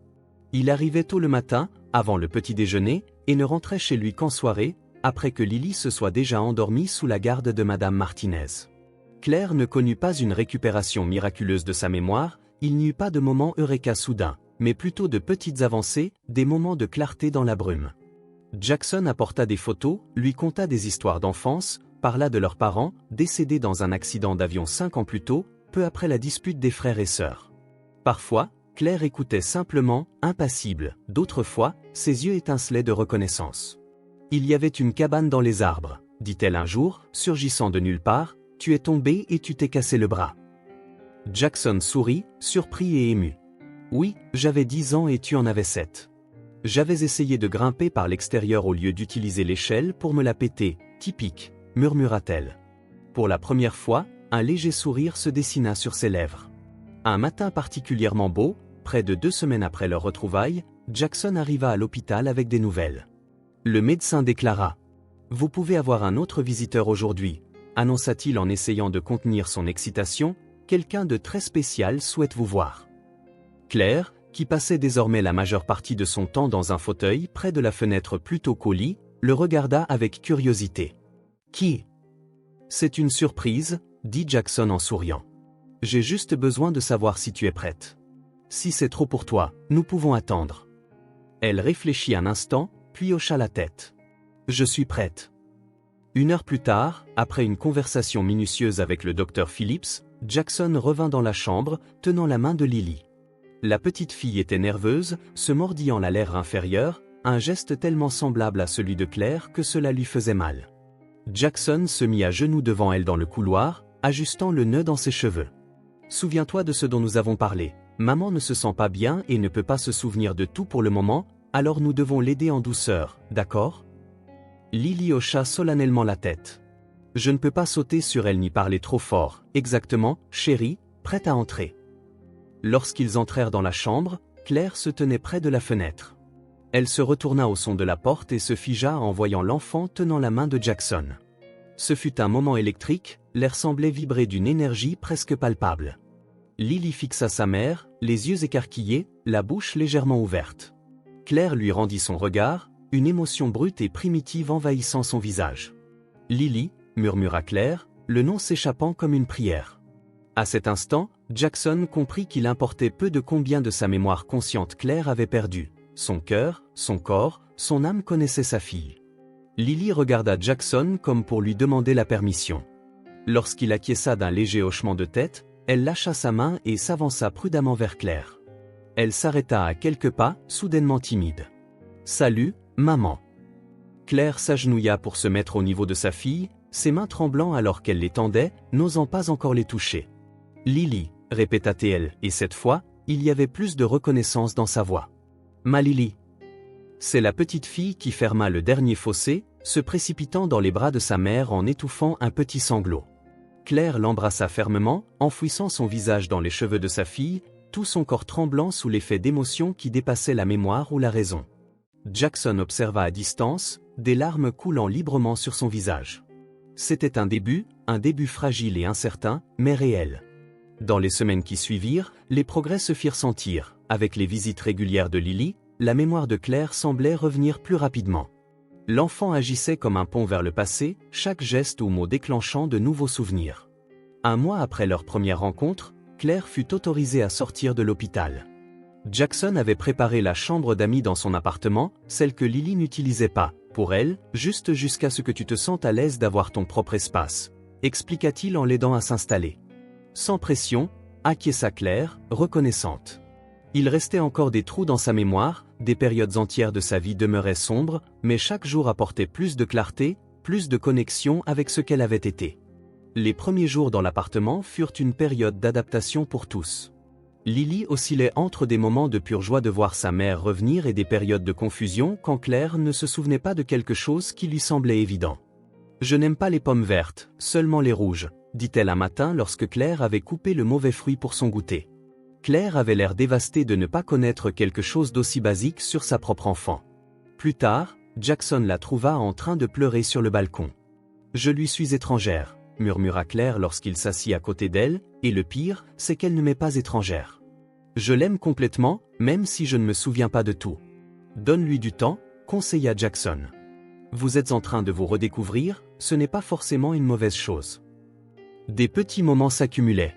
Il arrivait tôt le matin, avant le petit déjeuner, et ne rentrait chez lui qu'en soirée, après que Lily se soit déjà endormie sous la garde de Madame Martinez. Claire ne connut pas une récupération miraculeuse de sa mémoire, il n'y eut pas de moment eureka soudain, mais plutôt de petites avancées, des moments de clarté dans la brume. Jackson apporta des photos, lui conta des histoires d'enfance, parla de leurs parents, décédés dans un accident d'avion 5 ans plus tôt, peu après la dispute des frères et sœurs. Parfois, Claire écoutait simplement, impassible, d'autres fois, ses yeux étincelaient de reconnaissance. « Il y avait une cabane dans les arbres, » dit-elle un jour, surgissant de nulle part, « tu es tombé et tu t'es cassé le bras. » Jackson sourit, surpris et ému. « Oui, j'avais 10 ans et tu en avais 7. J'avais essayé de grimper par l'extérieur au lieu d'utiliser l'échelle pour me la péter, typique, murmura-t-elle. Pour la première fois, un léger sourire se dessina sur ses lèvres. Un matin particulièrement beau, près de 2 semaines après leur retrouvaille, Jackson arriva à l'hôpital avec des nouvelles. Le médecin déclara « Vous pouvez avoir un autre visiteur aujourd'hui », annonça-t-il en essayant de contenir son excitation, « quelqu'un de très spécial souhaite vous voir. » Claire, qui passait désormais la majeure partie de son temps dans un fauteuil près de la fenêtre plutôt qu'au lit, le regarda avec curiosité. « Qui ? » « C'est une surprise, » dit Jackson en souriant. « J'ai juste besoin de savoir si tu es prête. Si c'est trop pour toi, nous pouvons attendre. » Elle réfléchit un instant, puis hocha la tête. « Je suis prête. » 1 heure plus tard, après une conversation minutieuse avec le docteur Phillips, Jackson revint dans la chambre, tenant la main de Lily. La petite fille était nerveuse, se mordillant la lèvre inférieure, un geste tellement semblable à celui de Claire que cela lui faisait mal. Jackson se mit à genoux devant elle dans le couloir, ajustant le nœud dans ses cheveux. « Souviens-toi de ce dont nous avons parlé. Maman ne se sent pas bien et ne peut pas se souvenir de tout pour le moment, alors nous devons l'aider en douceur, d'accord ?» Lily hocha solennellement la tête. « Je ne peux pas sauter sur elle ni parler trop fort, exactement, chérie, prête à entrer. » Lorsqu'ils entrèrent dans la chambre, Claire se tenait près de la fenêtre. Elle se retourna au son de la porte et se figea en voyant l'enfant tenant la main de Jackson. Ce fut un moment électrique, l'air semblait vibrer d'une énergie presque palpable. Lily fixa sa mère, les yeux écarquillés, la bouche légèrement ouverte. Claire lui rendit son regard, une émotion brute et primitive envahissant son visage. « Lily » murmura Claire, le nom s'échappant comme une prière. À cet instant, Jackson comprit qu'il importait peu de combien de sa mémoire consciente Claire avait perdu. Son cœur, son corps, son âme connaissaient sa fille. Lily regarda Jackson comme pour lui demander la permission. Lorsqu'il acquiesça d'un léger hochement de tête, elle lâcha sa main et s'avança prudemment vers Claire. Elle s'arrêta à quelques pas, soudainement timide. « Salut, maman. » Claire s'agenouilla pour se mettre au niveau de sa fille, ses mains tremblant alors qu'elle les tendait, n'osant pas encore les toucher. « Lily » répéta-t-elle, et cette fois, il y avait plus de reconnaissance dans sa voix. « Ma Lily. » C'est la petite fille qui ferma le dernier fossé, se précipitant dans les bras de sa mère en étouffant un petit sanglot. Claire l'embrassa fermement, enfouissant son visage dans les cheveux de sa fille, tout son corps tremblant sous l'effet d'émotions qui dépassaient la mémoire ou la raison. Jackson observa à distance, des larmes coulant librement sur son visage. C'était un début fragile et incertain, mais réel. Dans les semaines qui suivirent, les progrès se firent sentir. Avec les visites régulières de Lily, la mémoire de Claire semblait revenir plus rapidement. L'enfant agissait comme un pont vers le passé, chaque geste ou mot déclenchant de nouveaux souvenirs. 1 mois après leur première rencontre, Claire fut autorisée à sortir de l'hôpital. Jackson avait préparé la chambre d'amis dans son appartement, celle que Lily n'utilisait pas, pour elle, juste jusqu'à ce que tu te sentes à l'aise d'avoir ton propre espace, expliqua-t-il en l'aidant à s'installer. Sans pression, acquiesça Claire, reconnaissante. Il restait encore des trous dans sa mémoire, des périodes entières de sa vie demeuraient sombres, mais chaque jour apportait plus de clarté, plus de connexion avec ce qu'elle avait été. Les premiers jours dans l'appartement furent une période d'adaptation pour tous. Lily oscillait entre des moments de pure joie de voir sa mère revenir et des périodes de confusion quand Claire ne se souvenait pas de quelque chose qui lui semblait évident. Je n'aime pas les pommes vertes, seulement les rouges, dit-elle un matin lorsque Claire avait coupé le mauvais fruit pour son goûter. Claire avait l'air dévastée de ne pas connaître quelque chose d'aussi basique sur sa propre enfant. Plus tard, Jackson la trouva en train de pleurer sur le balcon. « Je lui suis étrangère », murmura Claire lorsqu'il s'assit à côté d'elle, et le pire, c'est qu'elle ne m'est pas étrangère. Je l'aime complètement, même si je ne me souviens pas de tout. Donne-lui du temps, conseilla Jackson. Vous êtes en train de vous redécouvrir, ce n'est pas forcément une mauvaise chose. Des petits moments s'accumulaient.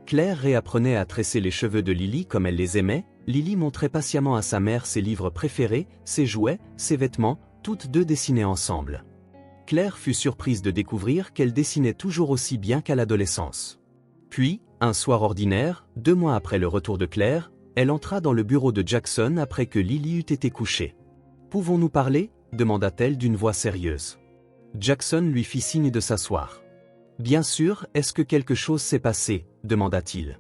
Claire réapprenait à tresser les cheveux de Lily comme elle les aimait. Lily montrait patiemment à sa mère ses livres préférés, ses jouets, ses vêtements, toutes deux dessinaient ensemble. Claire fut surprise de découvrir qu'elle dessinait toujours aussi bien qu'à l'adolescence. Puis, un soir ordinaire, 2 mois après le retour de Claire, elle entra dans le bureau de Jackson après que Lily eut été couchée. « Pouvons-nous parler ?» demanda-t-elle d'une voix sérieuse. Jackson lui fit signe de s'asseoir. « Bien sûr, est-ce que quelque chose s'est passé ?» demanda-t-il.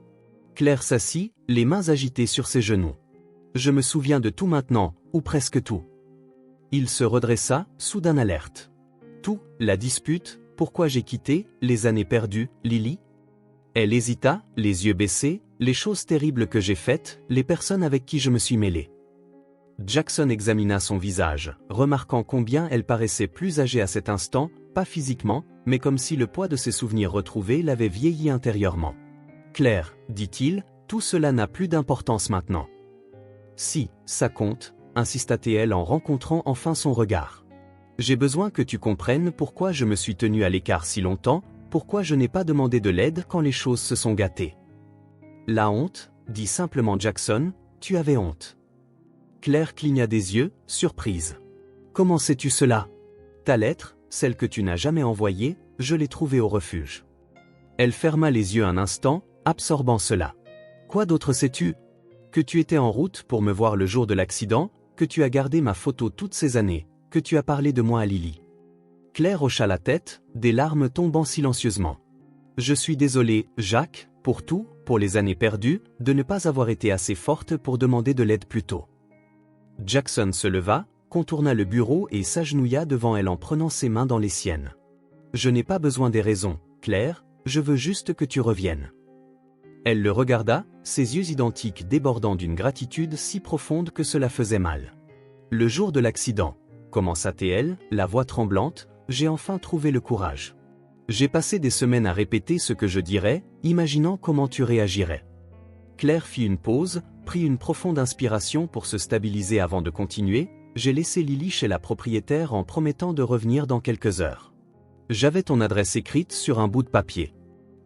Claire s'assit, les mains agitées sur ses genoux. « Je me souviens de tout maintenant, ou presque tout. » Il se redressa, soudain alerte. « Tout, la dispute, pourquoi j'ai quitté, les années perdues, Lily ?» Elle hésita, les yeux baissés, les choses terribles que j'ai faites, les personnes avec qui je me suis mêlé. Jackson examina son visage, remarquant combien elle paraissait plus âgée à cet instant, pas physiquement, mais comme si le poids de ses souvenirs retrouvés l'avait vieilli intérieurement. « Claire, dit-il, tout cela n'a plus d'importance maintenant. »« Si, ça compte, insista-t-elle en rencontrant enfin son regard. J'ai besoin que tu comprennes pourquoi je me suis tenue à l'écart si longtemps, pourquoi je n'ai pas demandé de l'aide quand les choses se sont gâtées. »« La honte, dit simplement Jackson, tu avais honte. » Claire cligna des yeux, surprise. « Comment sais-tu cela ? Ta lettre, celle que tu n'as jamais envoyée, je l'ai trouvée au refuge. » Elle ferma les yeux un instant, absorbant cela. « Quoi d'autre sais-tu ? Que tu étais en route pour me voir le jour de l'accident, que tu as gardé ma photo toutes ces années, que tu as parlé de moi à Lily. » Claire hocha la tête, des larmes tombant silencieusement. « Je suis désolée, Jacques, pour tout, pour les années perdues, de ne pas avoir été assez forte pour demander de l'aide plus tôt. » Jackson se leva, contourna le bureau et s'agenouilla devant elle en prenant ses mains dans les siennes. « Je n'ai pas besoin des raisons, Claire, je veux juste que tu reviennes. » Elle le regarda, ses yeux identiques débordant d'une gratitude si profonde que cela faisait mal. « Le jour de l'accident, commença-t-elle, la voix tremblante, j'ai enfin trouvé le courage. J'ai passé des semaines à répéter ce que je dirais, imaginant comment tu réagirais. » Claire fit une pause, prit une profonde inspiration pour se stabiliser avant de continuer. « J'ai laissé Lily chez la propriétaire en promettant de revenir dans quelques heures. J'avais ton adresse écrite sur un bout de papier.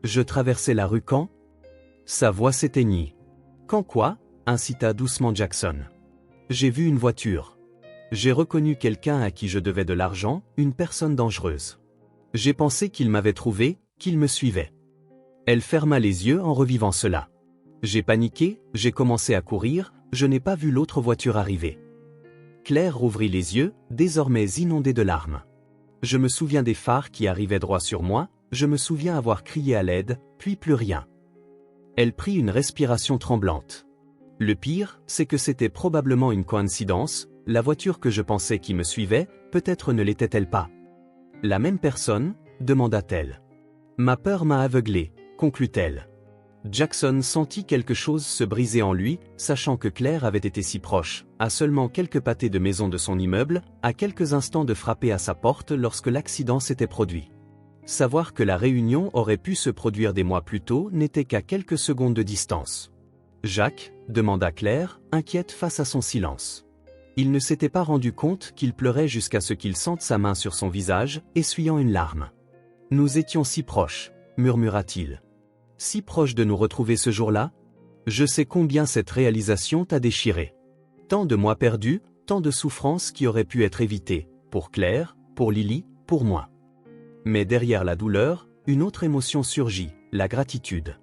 Je traversais la rue quand... » Sa voix s'éteignit. « Quand quoi ?» incita doucement Jackson. « J'ai vu une voiture. J'ai reconnu quelqu'un à qui je devais de l'argent, une personne dangereuse. J'ai pensé qu'il m'avait trouvé, qu'il me suivait. » Elle ferma les yeux en revivant cela. « J'ai paniqué, j'ai commencé à courir, je n'ai pas vu l'autre voiture arriver. » Claire rouvrit les yeux, désormais inondée de larmes. « Je me souviens des phares qui arrivaient droit sur moi, je me souviens avoir crié à l'aide, puis plus rien. » Elle prit une respiration tremblante. « Le pire, c'est que c'était probablement une coïncidence, la voiture que je pensais qui me suivait, peut-être ne l'était-elle pas. »« La même personne ?» demanda-t-elle. « Ma peur m'a aveuglée, » conclut-elle. Jackson sentit quelque chose se briser en lui, sachant que Claire avait été si proche, à seulement quelques pâtés de maison de son immeuble, à quelques instants de frapper à sa porte lorsque l'accident s'était produit. Savoir que la réunion aurait pu se produire des mois plus tôt n'était qu'à quelques secondes de distance. « Jacques ?» demanda Claire, inquiète face à son silence. Il ne s'était pas rendu compte qu'il pleurait jusqu'à ce qu'il sente sa main sur son visage, essuyant une larme. « Nous étions si proches, » murmura-t-il. « Si proches de nous retrouver ce jour-là ? Je sais combien cette réalisation t'a déchiré. Tant de mois perdus, tant de souffrances qui auraient pu être évitées, pour Claire, pour Lily, pour moi. » Mais derrière la douleur, une autre émotion surgit, la gratitude.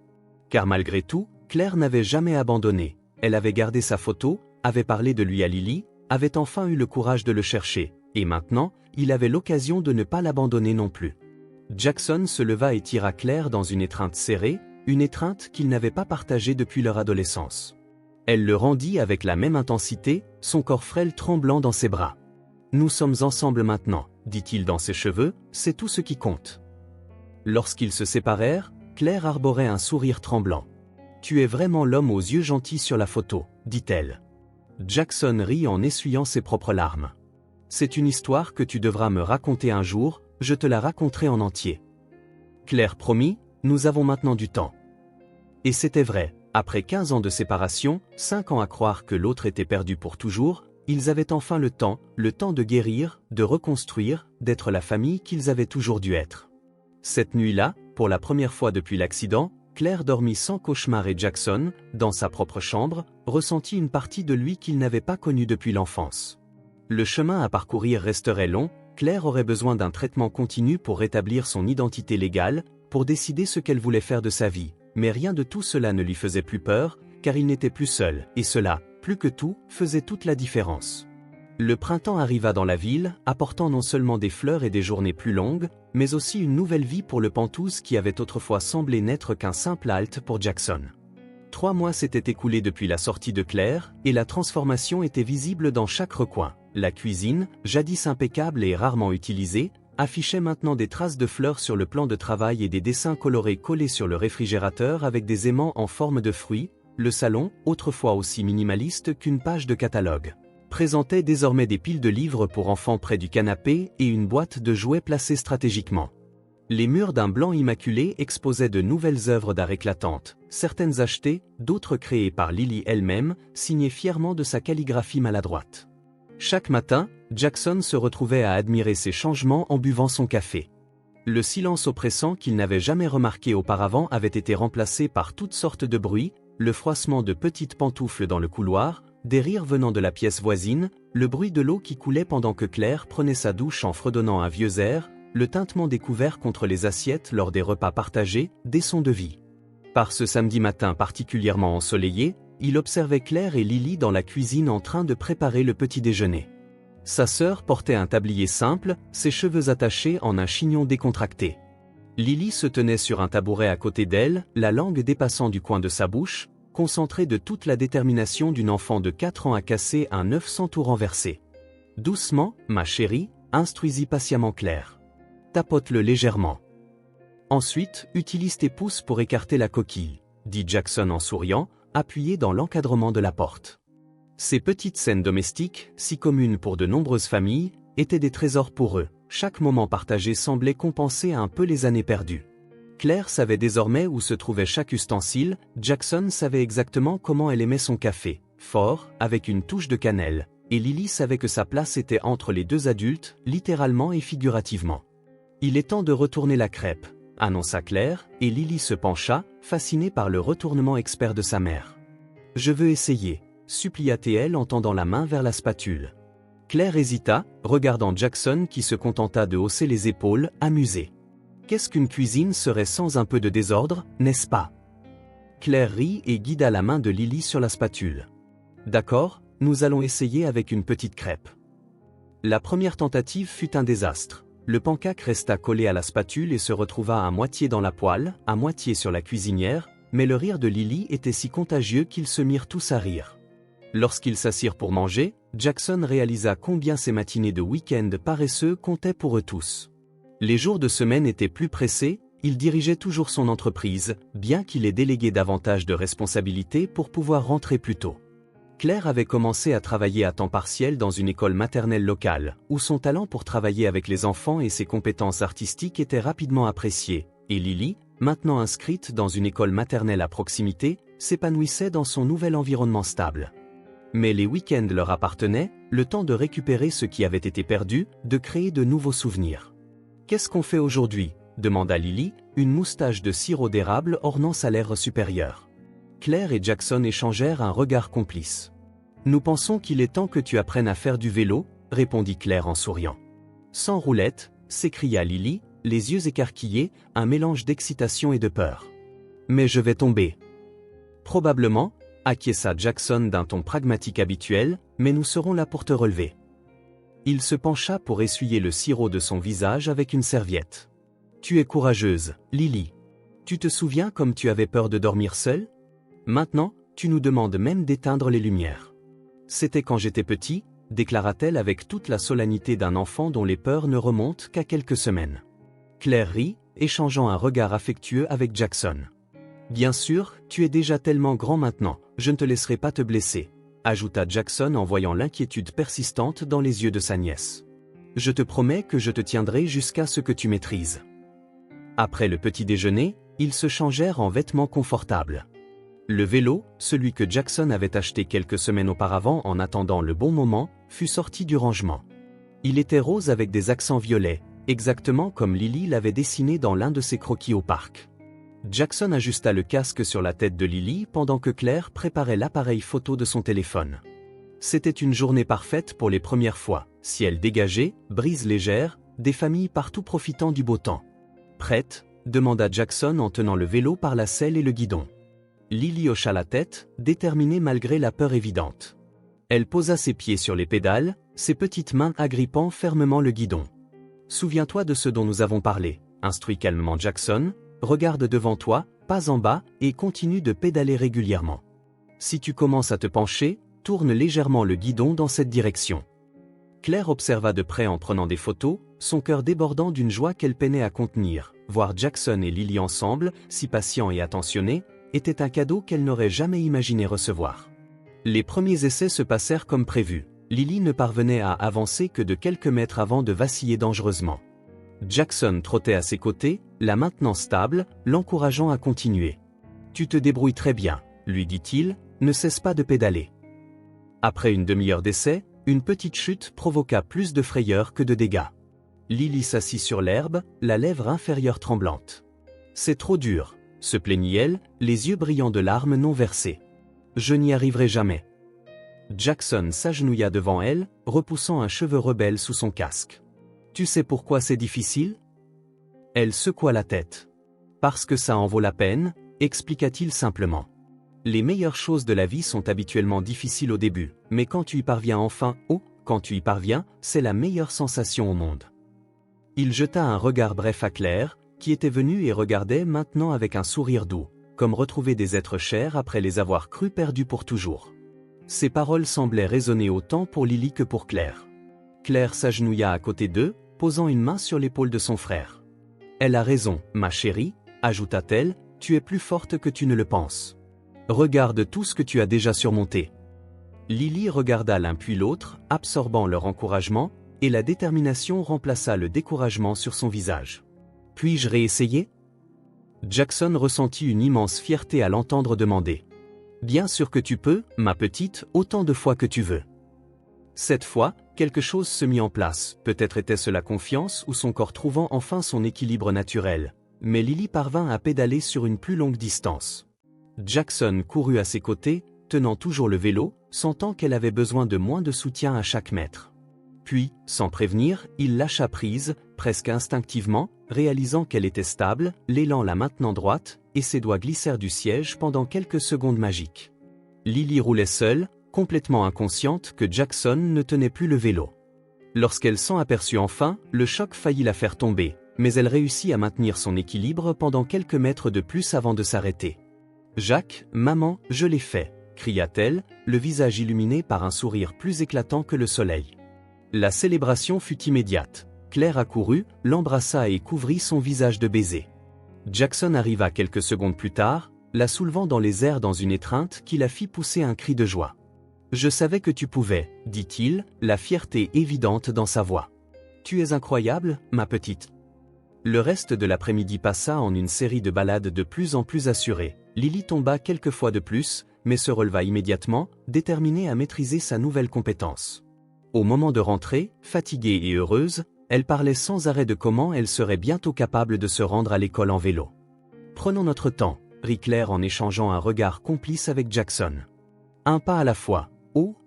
Car malgré tout, Claire n'avait jamais abandonné, elle avait gardé sa photo, avait parlé de lui à Lily, avait enfin eu le courage de le chercher, et maintenant, il avait l'occasion de ne pas l'abandonner non plus. Jackson se leva et tira Claire dans une étreinte serrée, une étreinte qu'ils n'avaient pas partagée depuis leur adolescence. Elle le rendit avec la même intensité, son corps frêle tremblant dans ses bras. nous sommes ensemble maintenant, dit-il dans ses cheveux, c'est tout ce qui compte. Lorsqu'ils se séparèrent, Claire arborait un sourire tremblant. Tu es vraiment l'homme aux yeux gentils sur la photo, dit-elle. Jackson rit en essuyant ses propres larmes. C'est une histoire que tu devras me raconter un jour, je te la raconterai en entier. Claire promit, nous avons maintenant du temps. Et c'était vrai, après 15 ans de séparation, 5 ans à croire que l'autre était perdu pour toujours, ils avaient enfin le temps de guérir, de reconstruire, d'être la famille qu'ils avaient toujours dû être. Cette nuit-là, pour la première fois depuis l'accident, Claire dormit sans cauchemar et Jackson, dans sa propre chambre, ressentit une partie de lui qu'il n'avait pas connue depuis l'enfance. Le chemin à parcourir resterait long, Claire aurait besoin d'un traitement continu pour rétablir son identité légale, pour décider ce qu'elle voulait faire de sa vie, mais rien de tout cela ne lui faisait plus peur, car il n'était plus seul, et cela, plus que tout, faisait toute la différence. Le printemps arriva dans la ville, apportant non seulement des fleurs et des journées plus longues, mais aussi une nouvelle vie pour le Pentouse qui avait autrefois semblé n'être qu'un simple halte pour Jackson. 3 mois s'étaient écoulés depuis la sortie de Claire, et la transformation était visible dans chaque recoin. La cuisine, jadis impeccable et rarement utilisée, affichait maintenant des traces de fleurs sur le plan de travail et des dessins colorés collés sur le réfrigérateur avec des aimants en forme de fruits. Le salon, autrefois aussi minimaliste qu'une page de catalogue, présentait désormais des piles de livres pour enfants près du canapé et une boîte de jouets placée stratégiquement. Les murs d'un blanc immaculé exposaient de nouvelles œuvres d'art éclatantes, certaines achetées, d'autres créées par Lily elle-même, signées fièrement de sa calligraphie maladroite. Chaque matin, Jackson se retrouvait à admirer ces changements en buvant son café. Le silence oppressant qu'il n'avait jamais remarqué auparavant avait été remplacé par toutes sortes de bruits, le froissement de petites pantoufles dans le couloir, des rires venant de la pièce voisine, le bruit de l'eau qui coulait pendant que Claire prenait sa douche en fredonnant un vieux air, le tintement des couverts contre les assiettes lors des repas partagés, des sons de vie. Par ce samedi matin particulièrement ensoleillé, il observait Claire et Lily dans la cuisine en train de préparer le petit déjeuner. Sa sœur portait un tablier simple, ses cheveux attachés en un chignon décontracté. Lily se tenait sur un tabouret à côté d'elle, la langue dépassant du coin de sa bouche, concentrée de toute la détermination d'une enfant de 4 ans à casser un œuf sans tout renverser. « Doucement, ma chérie », instruisit patiemment Claire. « Tapote-le légèrement. Ensuite, utilise tes pouces pour écarter la coquille », dit Jackson en souriant, appuyé dans l'encadrement de la porte. Ces petites scènes domestiques, si communes pour de nombreuses familles, étaient des trésors pour eux. Chaque moment partagé semblait compenser un peu les années perdues. Claire savait désormais où se trouvait chaque ustensile, Jackson savait exactement comment elle aimait son café, fort, avec une touche de cannelle, et Lily savait que sa place était entre les deux adultes, littéralement et figurativement. « Il est temps de retourner la crêpe », annonça Claire, et Lily se pencha, fascinée par le retournement expert de sa mère. « Je veux essayer », supplia-t-elle en tendant la main vers la spatule. Claire hésita, regardant Jackson qui se contenta de hausser les épaules, amusé. Qu'est-ce qu'une cuisine serait sans un peu de désordre, n'est-ce pas? Claire rit et guida la main de Lily sur la spatule. D'accord, nous allons essayer avec une petite crêpe. La première tentative fut un désastre. Le pancake resta collé à la spatule et se retrouva à moitié dans la poêle, à moitié sur la cuisinière, mais le rire de Lily était si contagieux qu'ils se mirent tous à rire. Lorsqu'ils s'assirent pour manger, Jackson réalisa combien ces matinées de week-end paresseux comptaient pour eux tous. Les jours de semaine étaient plus pressés, il dirigeait toujours son entreprise, bien qu'il ait délégué davantage de responsabilités pour pouvoir rentrer plus tôt. Claire avait commencé à travailler à temps partiel dans une école maternelle locale, où son talent pour travailler avec les enfants et ses compétences artistiques étaient rapidement appréciées, et Lily, maintenant inscrite dans une école maternelle à proximité, s'épanouissait dans son nouvel environnement stable. Mais les week-ends leur appartenaient, le temps de récupérer ce qui avait été perdu, de créer de nouveaux souvenirs. « Qu'est-ce qu'on fait aujourd'hui » demanda Lily, une moustache de sirop d'érable ornant sa lèvre supérieure. Claire et Jackson échangèrent un regard complice. « Nous pensons qu'il est temps que tu apprennes à faire du vélo, » répondit Claire en souriant. « Sans roulette, » s'écria Lily, les yeux écarquillés, un mélange d'excitation et de peur. « Mais je vais tomber. »« Probablement, » acquiesça Jackson d'un ton pragmatique habituel, « mais nous serons là pour te relever. » Il se pencha pour essuyer le sirop de son visage avec une serviette. « Tu es courageuse, Lily. Tu te souviens comme tu avais peur de dormir seule? Maintenant, tu nous demandes même d'éteindre les lumières. C'était quand j'étais petit, déclara-t-elle avec toute la solennité d'un enfant dont les peurs ne remontent qu'à quelques semaines. Claire rit, échangeant un regard affectueux avec Jackson. Bien sûr, tu es déjà tellement grand maintenant, je ne te laisserai pas te blesser, ajouta Jackson en voyant l'inquiétude persistante dans les yeux de sa nièce. Je te promets que je te tiendrai jusqu'à ce que tu maîtrises. Après le petit déjeuner, ils se changèrent en vêtements confortables. Le vélo, celui que Jackson avait acheté quelques semaines auparavant en attendant le bon moment, fut sorti du rangement. Il était rose avec des accents violets, exactement comme Lily l'avait dessiné dans l'un de ses croquis au parc. Jackson ajusta le casque sur la tête de Lily pendant que Claire préparait l'appareil photo de son téléphone. C'était une journée parfaite pour les premières fois, ciel dégagé, brise légère, des familles partout profitant du beau temps. « Prête ?» demanda Jackson en tenant le vélo par la selle et le guidon. Lily hocha la tête, déterminée malgré la peur évidente. Elle posa ses pieds sur les pédales, ses petites mains agrippant fermement le guidon. « Souviens-toi de ce dont nous avons parlé, instruit calmement Jackson. Regarde devant toi, pas en bas, et continue de pédaler régulièrement. Si tu commences à te pencher, tourne légèrement le guidon dans cette direction. » Claire observa de près en prenant des photos, son cœur débordant d'une joie qu'elle peinait à contenir. Voir Jackson et Lily ensemble, si patients et attentionnés, était un cadeau qu'elle n'aurait jamais imaginé recevoir. Les premiers essais se passèrent comme prévu. Lily ne parvenait à avancer que de quelques mètres avant de vaciller dangereusement. Jackson trottait à ses côtés, la maintenant stable, l'encourageant à continuer. « Tu te débrouilles très bien, » lui dit-il, « ne cesse pas de pédaler. » Après une demi-heure d'essai, une petite chute provoqua plus de frayeur que de dégâts. Lily s'assit sur l'herbe, la lèvre inférieure tremblante. « C'est trop dur, » se plaignit-elle, les yeux brillants de larmes non versées. « Je n'y arriverai jamais. » Jackson s'agenouilla devant elle, repoussant un cheveu rebelle sous son casque. « Tu sais pourquoi c'est difficile ?» Elle secoua la tête. « Parce que ça en vaut la peine, » expliqua-t-il simplement. « Les meilleures choses de la vie sont habituellement difficiles au début, mais quand tu y parviens enfin, quand tu y parviens, c'est la meilleure sensation au monde. » Il jeta un regard bref à Claire, qui était venue et regardait maintenant avec un sourire doux, comme retrouver des êtres chers après les avoir crus perdus pour toujours. Ces paroles semblaient résonner autant pour Lily que pour Claire. Claire s'agenouilla à côté d'eux, posant une main sur l'épaule de son frère. « Elle a raison, ma chérie, » ajouta-t-elle, « tu es plus forte que tu ne le penses. Regarde tout ce que tu as déjà surmonté. » Lily regarda l'un puis l'autre, absorbant leur encouragement, et la détermination remplaça le découragement sur son visage. « Puis-je réessayer ?» Jackson ressentit une immense fierté à l'entendre demander. « Bien sûr que tu peux, ma petite, autant de fois que tu veux. » Cette fois, quelque chose se mit en place, peut-être était-ce la confiance ou son corps trouvant enfin son équilibre naturel, mais Lily parvint à pédaler sur une plus longue distance. Jackson courut à ses côtés, tenant toujours le vélo, sentant qu'elle avait besoin de moins de soutien à chaque mètre. Puis, sans prévenir, il lâcha prise, presque instinctivement, réalisant qu'elle était stable, l'élan la maintenant droite, et ses doigts glissèrent du siège pendant quelques secondes magiques. Lily roulait seule, complètement inconsciente que Jackson ne tenait plus le vélo. Lorsqu'elle s'en aperçut enfin, le choc faillit la faire tomber, mais elle réussit à maintenir son équilibre pendant quelques mètres de plus avant de s'arrêter. « Jacques, maman, je l'ai fait !» cria-t-elle, le visage illuminé par un sourire plus éclatant que le soleil. La célébration fut immédiate. Claire accourut, l'embrassa et couvrit son visage de baisers. Jackson arriva quelques secondes plus tard, la soulevant dans les airs dans une étreinte qui la fit pousser un cri de joie. « Je savais que tu pouvais, » dit-il, la fierté évidente dans sa voix. « Tu es incroyable, ma petite. » Le reste de l'après-midi passa en une série de balades de plus en plus assurées. Lily tomba quelques fois de plus, mais se releva immédiatement, déterminée à maîtriser sa nouvelle compétence. Au moment de rentrer, fatiguée et heureuse, elle parlait sans arrêt de comment elle serait bientôt capable de se rendre à l'école en vélo. « Prenons notre temps, » rit Claire en échangeant un regard complice avec Jackson. « Un pas à la fois,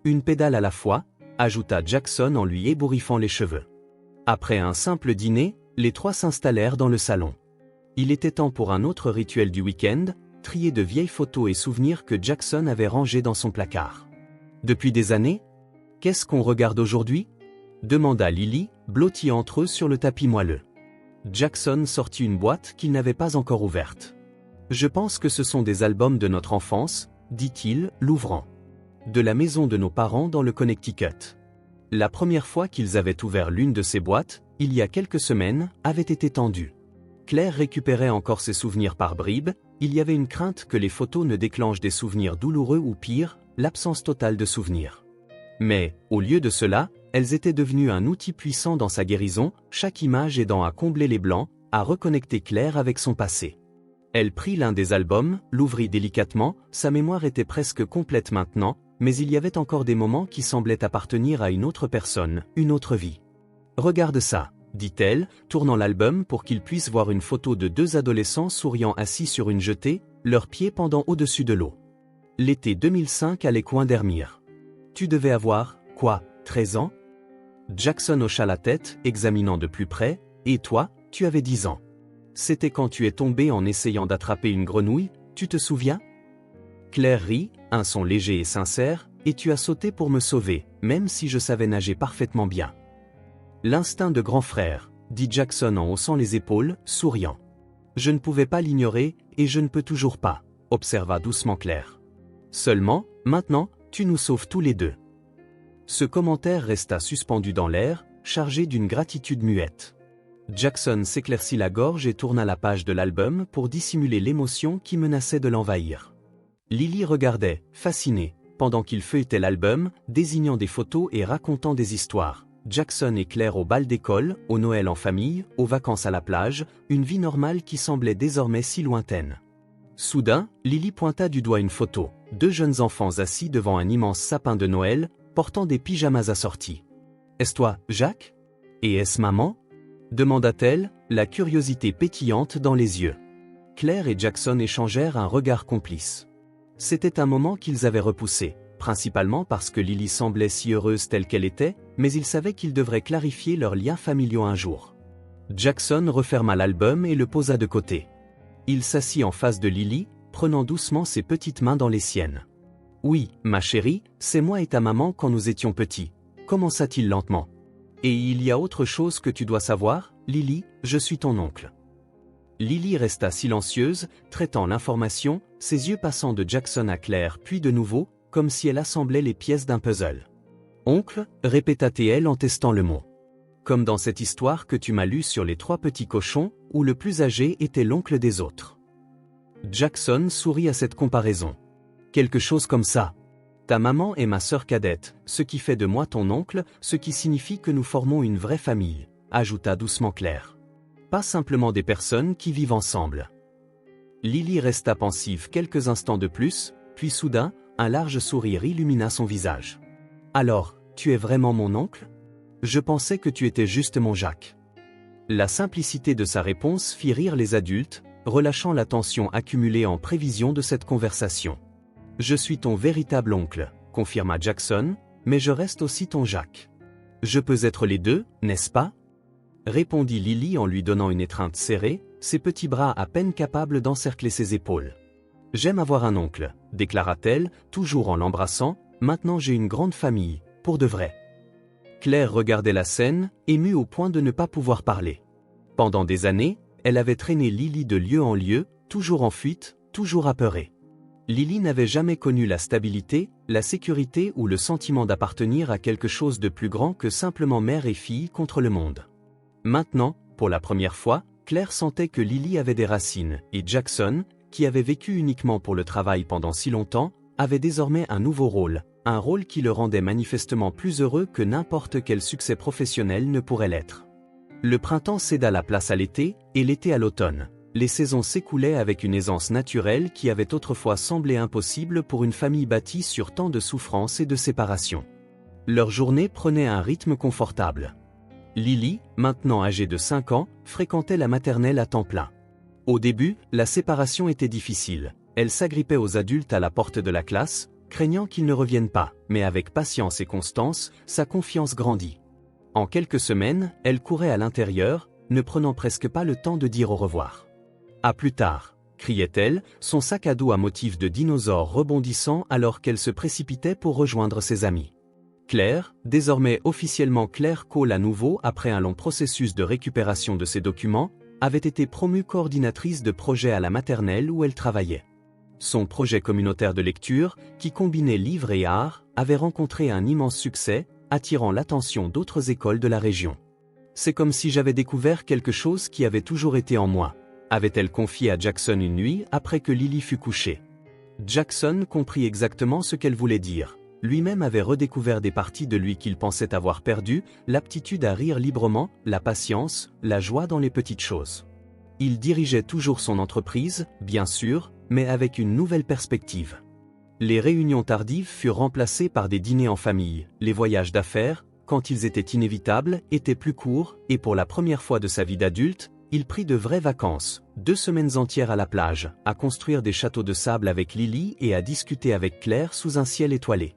une pédale à la fois, » ajouta Jackson en lui ébouriffant les cheveux. Après un simple dîner, les trois s'installèrent dans le salon. Il était temps pour un autre rituel du week-end, trier de vieilles photos et souvenirs que Jackson avait rangés dans son placard. Depuis des années, « Qu'est-ce qu'on regarde aujourd'hui ?» demanda Lily, blottie entre eux sur le tapis moelleux. Jackson sortit une boîte qu'il n'avait pas encore ouverte. « Je pense que ce sont des albums de notre enfance, » dit-il, l'ouvrant. « De la maison de nos parents dans le Connecticut. La première fois qu'ils avaient ouvert l'une de ces boîtes, il y a quelques semaines, avait été tendue. Claire récupérait encore ses souvenirs par bribes, il y avait une crainte que les photos ne déclenchent des souvenirs douloureux ou pire, l'absence totale de souvenirs. Mais, au lieu de cela, elles étaient devenues un outil puissant dans sa guérison, chaque image aidant à combler les blancs, à reconnecter Claire avec son passé. Elle prit l'un des albums, l'ouvrit délicatement, sa mémoire était presque complète maintenant, mais il y avait encore des moments qui semblaient appartenir à une autre personne, une autre vie. « Regarde ça », dit-elle, tournant l'album pour qu'il puisse voir une photo de deux adolescents souriant assis sur une jetée, leurs pieds pendant au-dessus de l'eau. L'été 2005 à les coins d'Hermire. Tu devais avoir, quoi, 13 ans? Jackson hocha la tête, examinant de plus près, et toi, tu avais 10 ans. C'était quand tu es tombé en essayant d'attraper une grenouille, tu te souviens? Claire rit, un son léger et sincère, et tu as sauté pour me sauver, même si je savais nager parfaitement bien. L'instinct de grand frère, dit Jackson en haussant les épaules, souriant. Je ne pouvais pas l'ignorer, et je ne peux toujours pas, observa doucement Claire. Seulement, maintenant, tu nous sauves tous les deux. Ce commentaire resta suspendu dans l'air, chargé d'une gratitude muette. Jackson s'éclaircit la gorge et tourna la page de l'album pour dissimuler l'émotion qui menaçait de l'envahir. Lily regardait, fascinée, pendant qu'il feuilletait l'album, désignant des photos et racontant des histoires. Jackson et Claire au bal d'école, au Noël en famille, aux vacances à la plage, une vie normale qui semblait désormais si lointaine. Soudain, Lily pointa du doigt une photo, deux jeunes enfants assis devant un immense sapin de Noël, portant des pyjamas assortis. « Est-ce toi, Jacques? Et est-ce maman ?» demanda-t-elle, la curiosité pétillante dans les yeux. Claire et Jackson échangèrent un regard complice. C'était un moment qu'ils avaient repoussé, principalement parce que Lily semblait si heureuse telle qu'elle était, mais ils savaient qu'ils devraient clarifier leurs liens familiaux un jour. Jackson referma l'album et le posa de côté. Il s'assit en face de Lily, prenant doucement ses petites mains dans les siennes. « Oui, ma chérie, c'est moi et ta maman quand nous étions petits. » commença-t-il lentement. « Et il y a autre chose que tu dois savoir, Lily, je suis ton oncle. » Lily resta silencieuse, traitant l'information, ses yeux passant de Jackson à Claire puis de nouveau, comme si elle assemblait les pièces d'un puzzle. « Oncle » répéta-t-elle en testant le mot. Comme dans cette histoire que tu m'as lue sur les trois petits cochons, où le plus âgé était l'oncle des autres. Jackson sourit à cette comparaison. Quelque chose comme ça. Ta maman est ma sœur cadette, ce qui fait de moi ton oncle, ce qui signifie que nous formons une vraie famille, ajouta doucement Claire. Pas simplement des personnes qui vivent ensemble. Lily resta pensive quelques instants de plus, puis soudain, un large sourire illumina son visage. Alors, tu es vraiment mon oncle? Je pensais que tu étais juste mon Jacques. La simplicité de sa réponse fit rire les adultes, relâchant la tension accumulée en prévision de cette conversation. Je suis ton véritable oncle, confirma Jackson, mais je reste aussi ton Jacques. Je peux être les deux, n'est-ce pas? Répondit Lily en lui donnant une étreinte serrée, ses petits bras à peine capables d'encercler ses épaules. J'aime avoir un oncle, déclara-t-elle, toujours en l'embrassant, maintenant j'ai une grande famille, pour de vrai. Claire regardait la scène, émue au point de ne pas pouvoir parler. Pendant des années, elle avait traîné Lily de lieu en lieu, toujours en fuite, toujours apeurée. Lily n'avait jamais connu la stabilité, la sécurité ou le sentiment d'appartenir à quelque chose de plus grand que simplement mère et fille contre le monde. Maintenant, pour la première fois, Claire sentait que Lily avait des racines, et Jackson, qui avait vécu uniquement pour le travail pendant si longtemps, avait désormais un nouveau rôle, un rôle qui le rendait manifestement plus heureux que n'importe quel succès professionnel ne pourrait l'être. Le printemps céda la place à l'été, et l'été à l'automne. Les saisons s'écoulaient avec une aisance naturelle qui avait autrefois semblé impossible pour une famille bâtie sur tant de souffrances et de séparation. Leurs journées prenaient un rythme confortable. Lily, maintenant âgée de 5 ans, fréquentait la maternelle à temps plein. Au début, la séparation était difficile. Elle s'agrippait aux adultes à la porte de la classe, craignant qu'ils ne reviennent pas, mais avec patience et constance, sa confiance grandit. En quelques semaines, elle courait à l'intérieur, ne prenant presque pas le temps de dire au revoir. « À plus tard !» criait-elle, son sac à dos à motif de dinosaure rebondissant alors qu'elle se précipitait pour rejoindre ses amis. Claire, désormais officiellement Claire Cole à nouveau après un long processus de récupération de ses documents, avait été promue coordinatrice de projet à la maternelle où elle travaillait. Son projet communautaire de lecture, qui combinait livres et art, avait rencontré un immense succès, attirant l'attention d'autres écoles de la région. C'est comme si j'avais découvert quelque chose qui avait toujours été en moi, avait-elle confié à Jackson une nuit après que Lily fut couchée. Jackson comprit exactement ce qu'elle voulait dire. Lui-même avait redécouvert des parties de lui qu'il pensait avoir perdues, l'aptitude à rire librement, la patience, la joie dans les petites choses. Il dirigeait toujours son entreprise, bien sûr, mais avec une nouvelle perspective. Les réunions tardives furent remplacées par des dîners en famille, les voyages d'affaires, quand ils étaient inévitables, étaient plus courts, et pour la première fois de sa vie d'adulte, il prit de vraies vacances, 2 semaines entières à la plage, à construire des châteaux de sable avec Lily et à discuter avec Claire sous un ciel étoilé.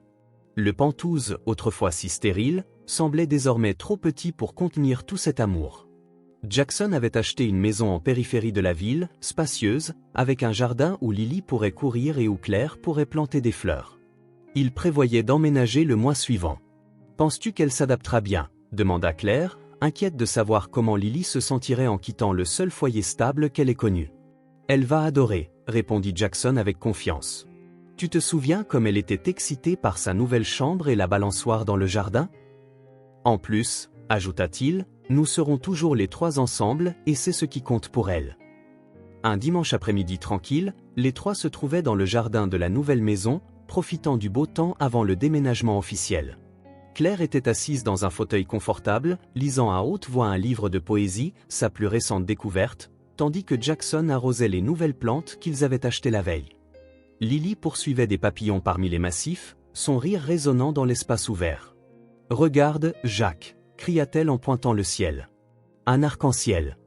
Le Penthouse, autrefois si stérile, semblait désormais trop petit pour contenir tout cet amour. Jackson avait acheté une maison en périphérie de la ville, spacieuse, avec un jardin où Lily pourrait courir et où Claire pourrait planter des fleurs. Il prévoyait d'emménager le mois suivant. « Penses-tu qu'elle s'adaptera bien ?» demanda Claire, inquiète de savoir comment Lily se sentirait en quittant le seul foyer stable qu'elle ait connu. « Elle va adorer, » répondit Jackson avec confiance. « Tu te souviens comme elle était excitée par sa nouvelle chambre et la balançoire dans le jardin ? En plus, ajouta-t-il, nous serons toujours les 3 ensemble et c'est ce qui compte pour elle. » Un dimanche après-midi tranquille, les 3 se trouvaient dans le jardin de la nouvelle maison, profitant du beau temps avant le déménagement officiel. Claire était assise dans un fauteuil confortable, lisant à haute voix un livre de poésie, sa plus récente découverte, tandis que Jackson arrosait les nouvelles plantes qu'ils avaient achetées la veille. Lily poursuivait des papillons parmi les massifs, son rire résonnant dans l'espace ouvert. « Regarde, Jacques !» cria-t-elle en pointant le ciel. « Un arc-en-ciel !»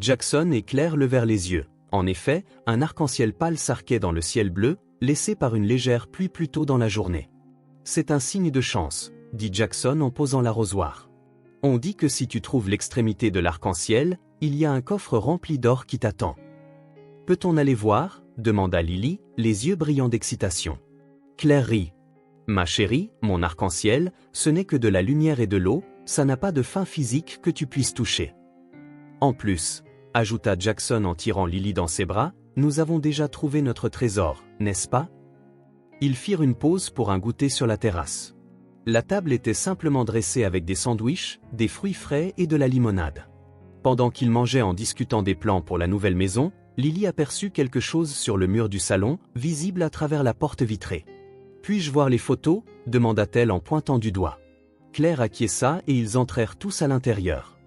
Jackson et Claire levèrent les yeux. En effet, un arc-en-ciel pâle s'arquait dans le ciel bleu, laissé par une légère pluie plus tôt dans la journée. « C'est un signe de chance », dit Jackson en posant l'arrosoir. « On dit que si tu trouves l'extrémité de l'arc-en-ciel, il y a un coffre rempli d'or qui t'attend. »« Peut-on aller voir ?» demanda Lily, les yeux brillants d'excitation. Claire rit. « Ma chérie, mon arc-en-ciel, ce n'est que de la lumière et de l'eau, ça n'a pas de fin physique que tu puisses toucher. En plus, » ajouta Jackson en tirant Lily dans ses bras, « nous avons déjà trouvé notre trésor, n'est-ce pas ?» Ils firent une pause pour un goûter sur la terrasse. La table était simplement dressée avec des sandwichs, des fruits frais et de la limonade. Pendant qu'ils mangeaient en discutant des plans pour la nouvelle maison, Lily aperçut quelque chose sur le mur du salon, visible à travers la porte vitrée. « Puis-je voir les photos ?» demanda-t-elle en pointant du doigt. Claire acquiesça et ils entrèrent tous à l'intérieur.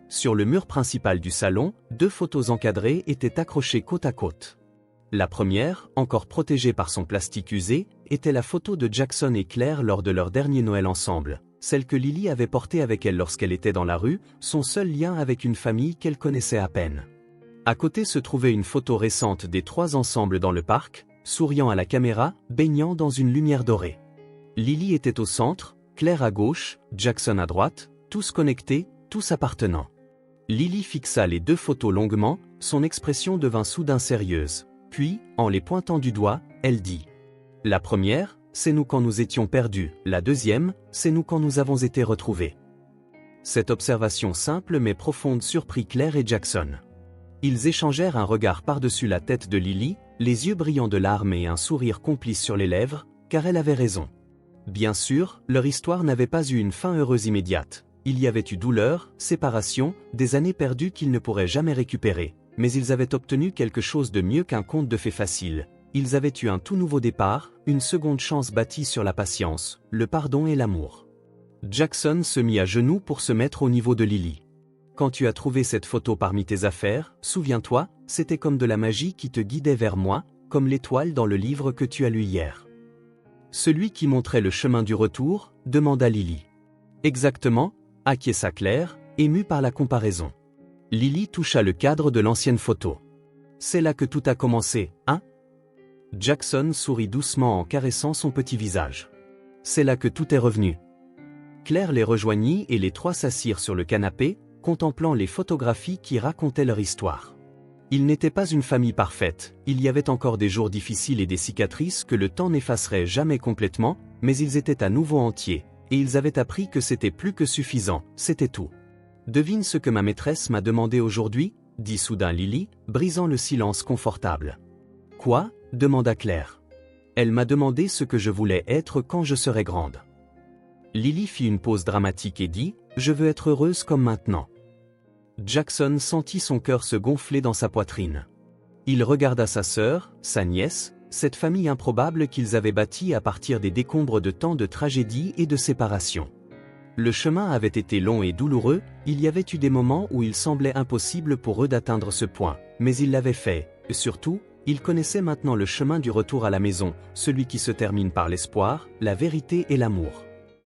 Sur le mur principal du salon, 2 photos encadrées étaient accrochées côte à côte. La première, encore protégée par son plastique usé, était la photo de Jackson et Claire lors de leur dernier Noël ensemble, celle que Lily avait portée avec elle lorsqu'elle était dans la rue, son seul lien avec une famille qu'elle connaissait à peine. À côté se trouvait une photo récente des 3 ensemble dans le parc, souriant à la caméra, baignant dans une lumière dorée. Lily était au centre, Claire à gauche, Jackson à droite, tous connectés, tous appartenants. Lily fixa les 2 photos longuement, son expression devint soudain sérieuse. Puis, en les pointant du doigt, elle dit « La première, c'est nous quand nous étions perdus, la deuxième, c'est nous quand nous avons été retrouvés. » Cette observation simple mais profonde surprit Claire et Jackson. Ils échangèrent un regard par-dessus la tête de Lily, les yeux brillants de larmes et un sourire complice sur les lèvres, car elle avait raison. Bien sûr, leur histoire n'avait pas eu une fin heureuse immédiate. Il y avait eu douleur, séparation, des années perdues qu'ils ne pourraient jamais récupérer. Mais ils avaient obtenu quelque chose de mieux qu'un conte de fées facile. Ils avaient eu un tout nouveau départ, une seconde chance bâtie sur la patience, le pardon et l'amour. Jackson se mit à genoux pour se mettre au niveau de Lily. « Quand tu as trouvé cette photo parmi tes affaires, souviens-toi, c'était comme de la magie qui te guidait vers moi, comme l'étoile dans le livre que tu as lu hier. » « Celui qui montrait le chemin du retour ?» demanda Lily. « Exactement » acquiesça Claire, émue par la comparaison. Lily toucha le cadre de l'ancienne photo. « C'est là que tout a commencé, hein ?» Jackson sourit doucement en caressant son petit visage. « C'est là que tout est revenu. » Claire les rejoignit et les 3 s'assirent sur le canapé, contemplant les photographies qui racontaient leur histoire. Ils n'étaient pas une famille parfaite, il y avait encore des jours difficiles et des cicatrices que le temps n'effacerait jamais complètement, mais ils étaient à nouveau entiers, et ils avaient appris que c'était plus que suffisant, c'était tout. « Devine ce que ma maîtresse m'a demandé aujourd'hui ?» dit soudain Lily, brisant le silence confortable. « Quoi ?» demanda Claire. « Elle m'a demandé ce que je voulais être quand je serai grande. » Lily fit une pause dramatique et dit « Je veux être heureuse comme maintenant ». Jackson sentit son cœur se gonfler dans sa poitrine. Il regarda sa sœur, sa nièce, cette famille improbable qu'ils avaient bâtie à partir des décombres de tant de tragédies et de séparations. Le chemin avait été long et douloureux, il y avait eu des moments où il semblait impossible pour eux d'atteindre ce point, mais ils l'avaient fait, et surtout, ils connaissaient maintenant le chemin du retour à la maison, celui qui se termine par l'espoir, la vérité et l'amour.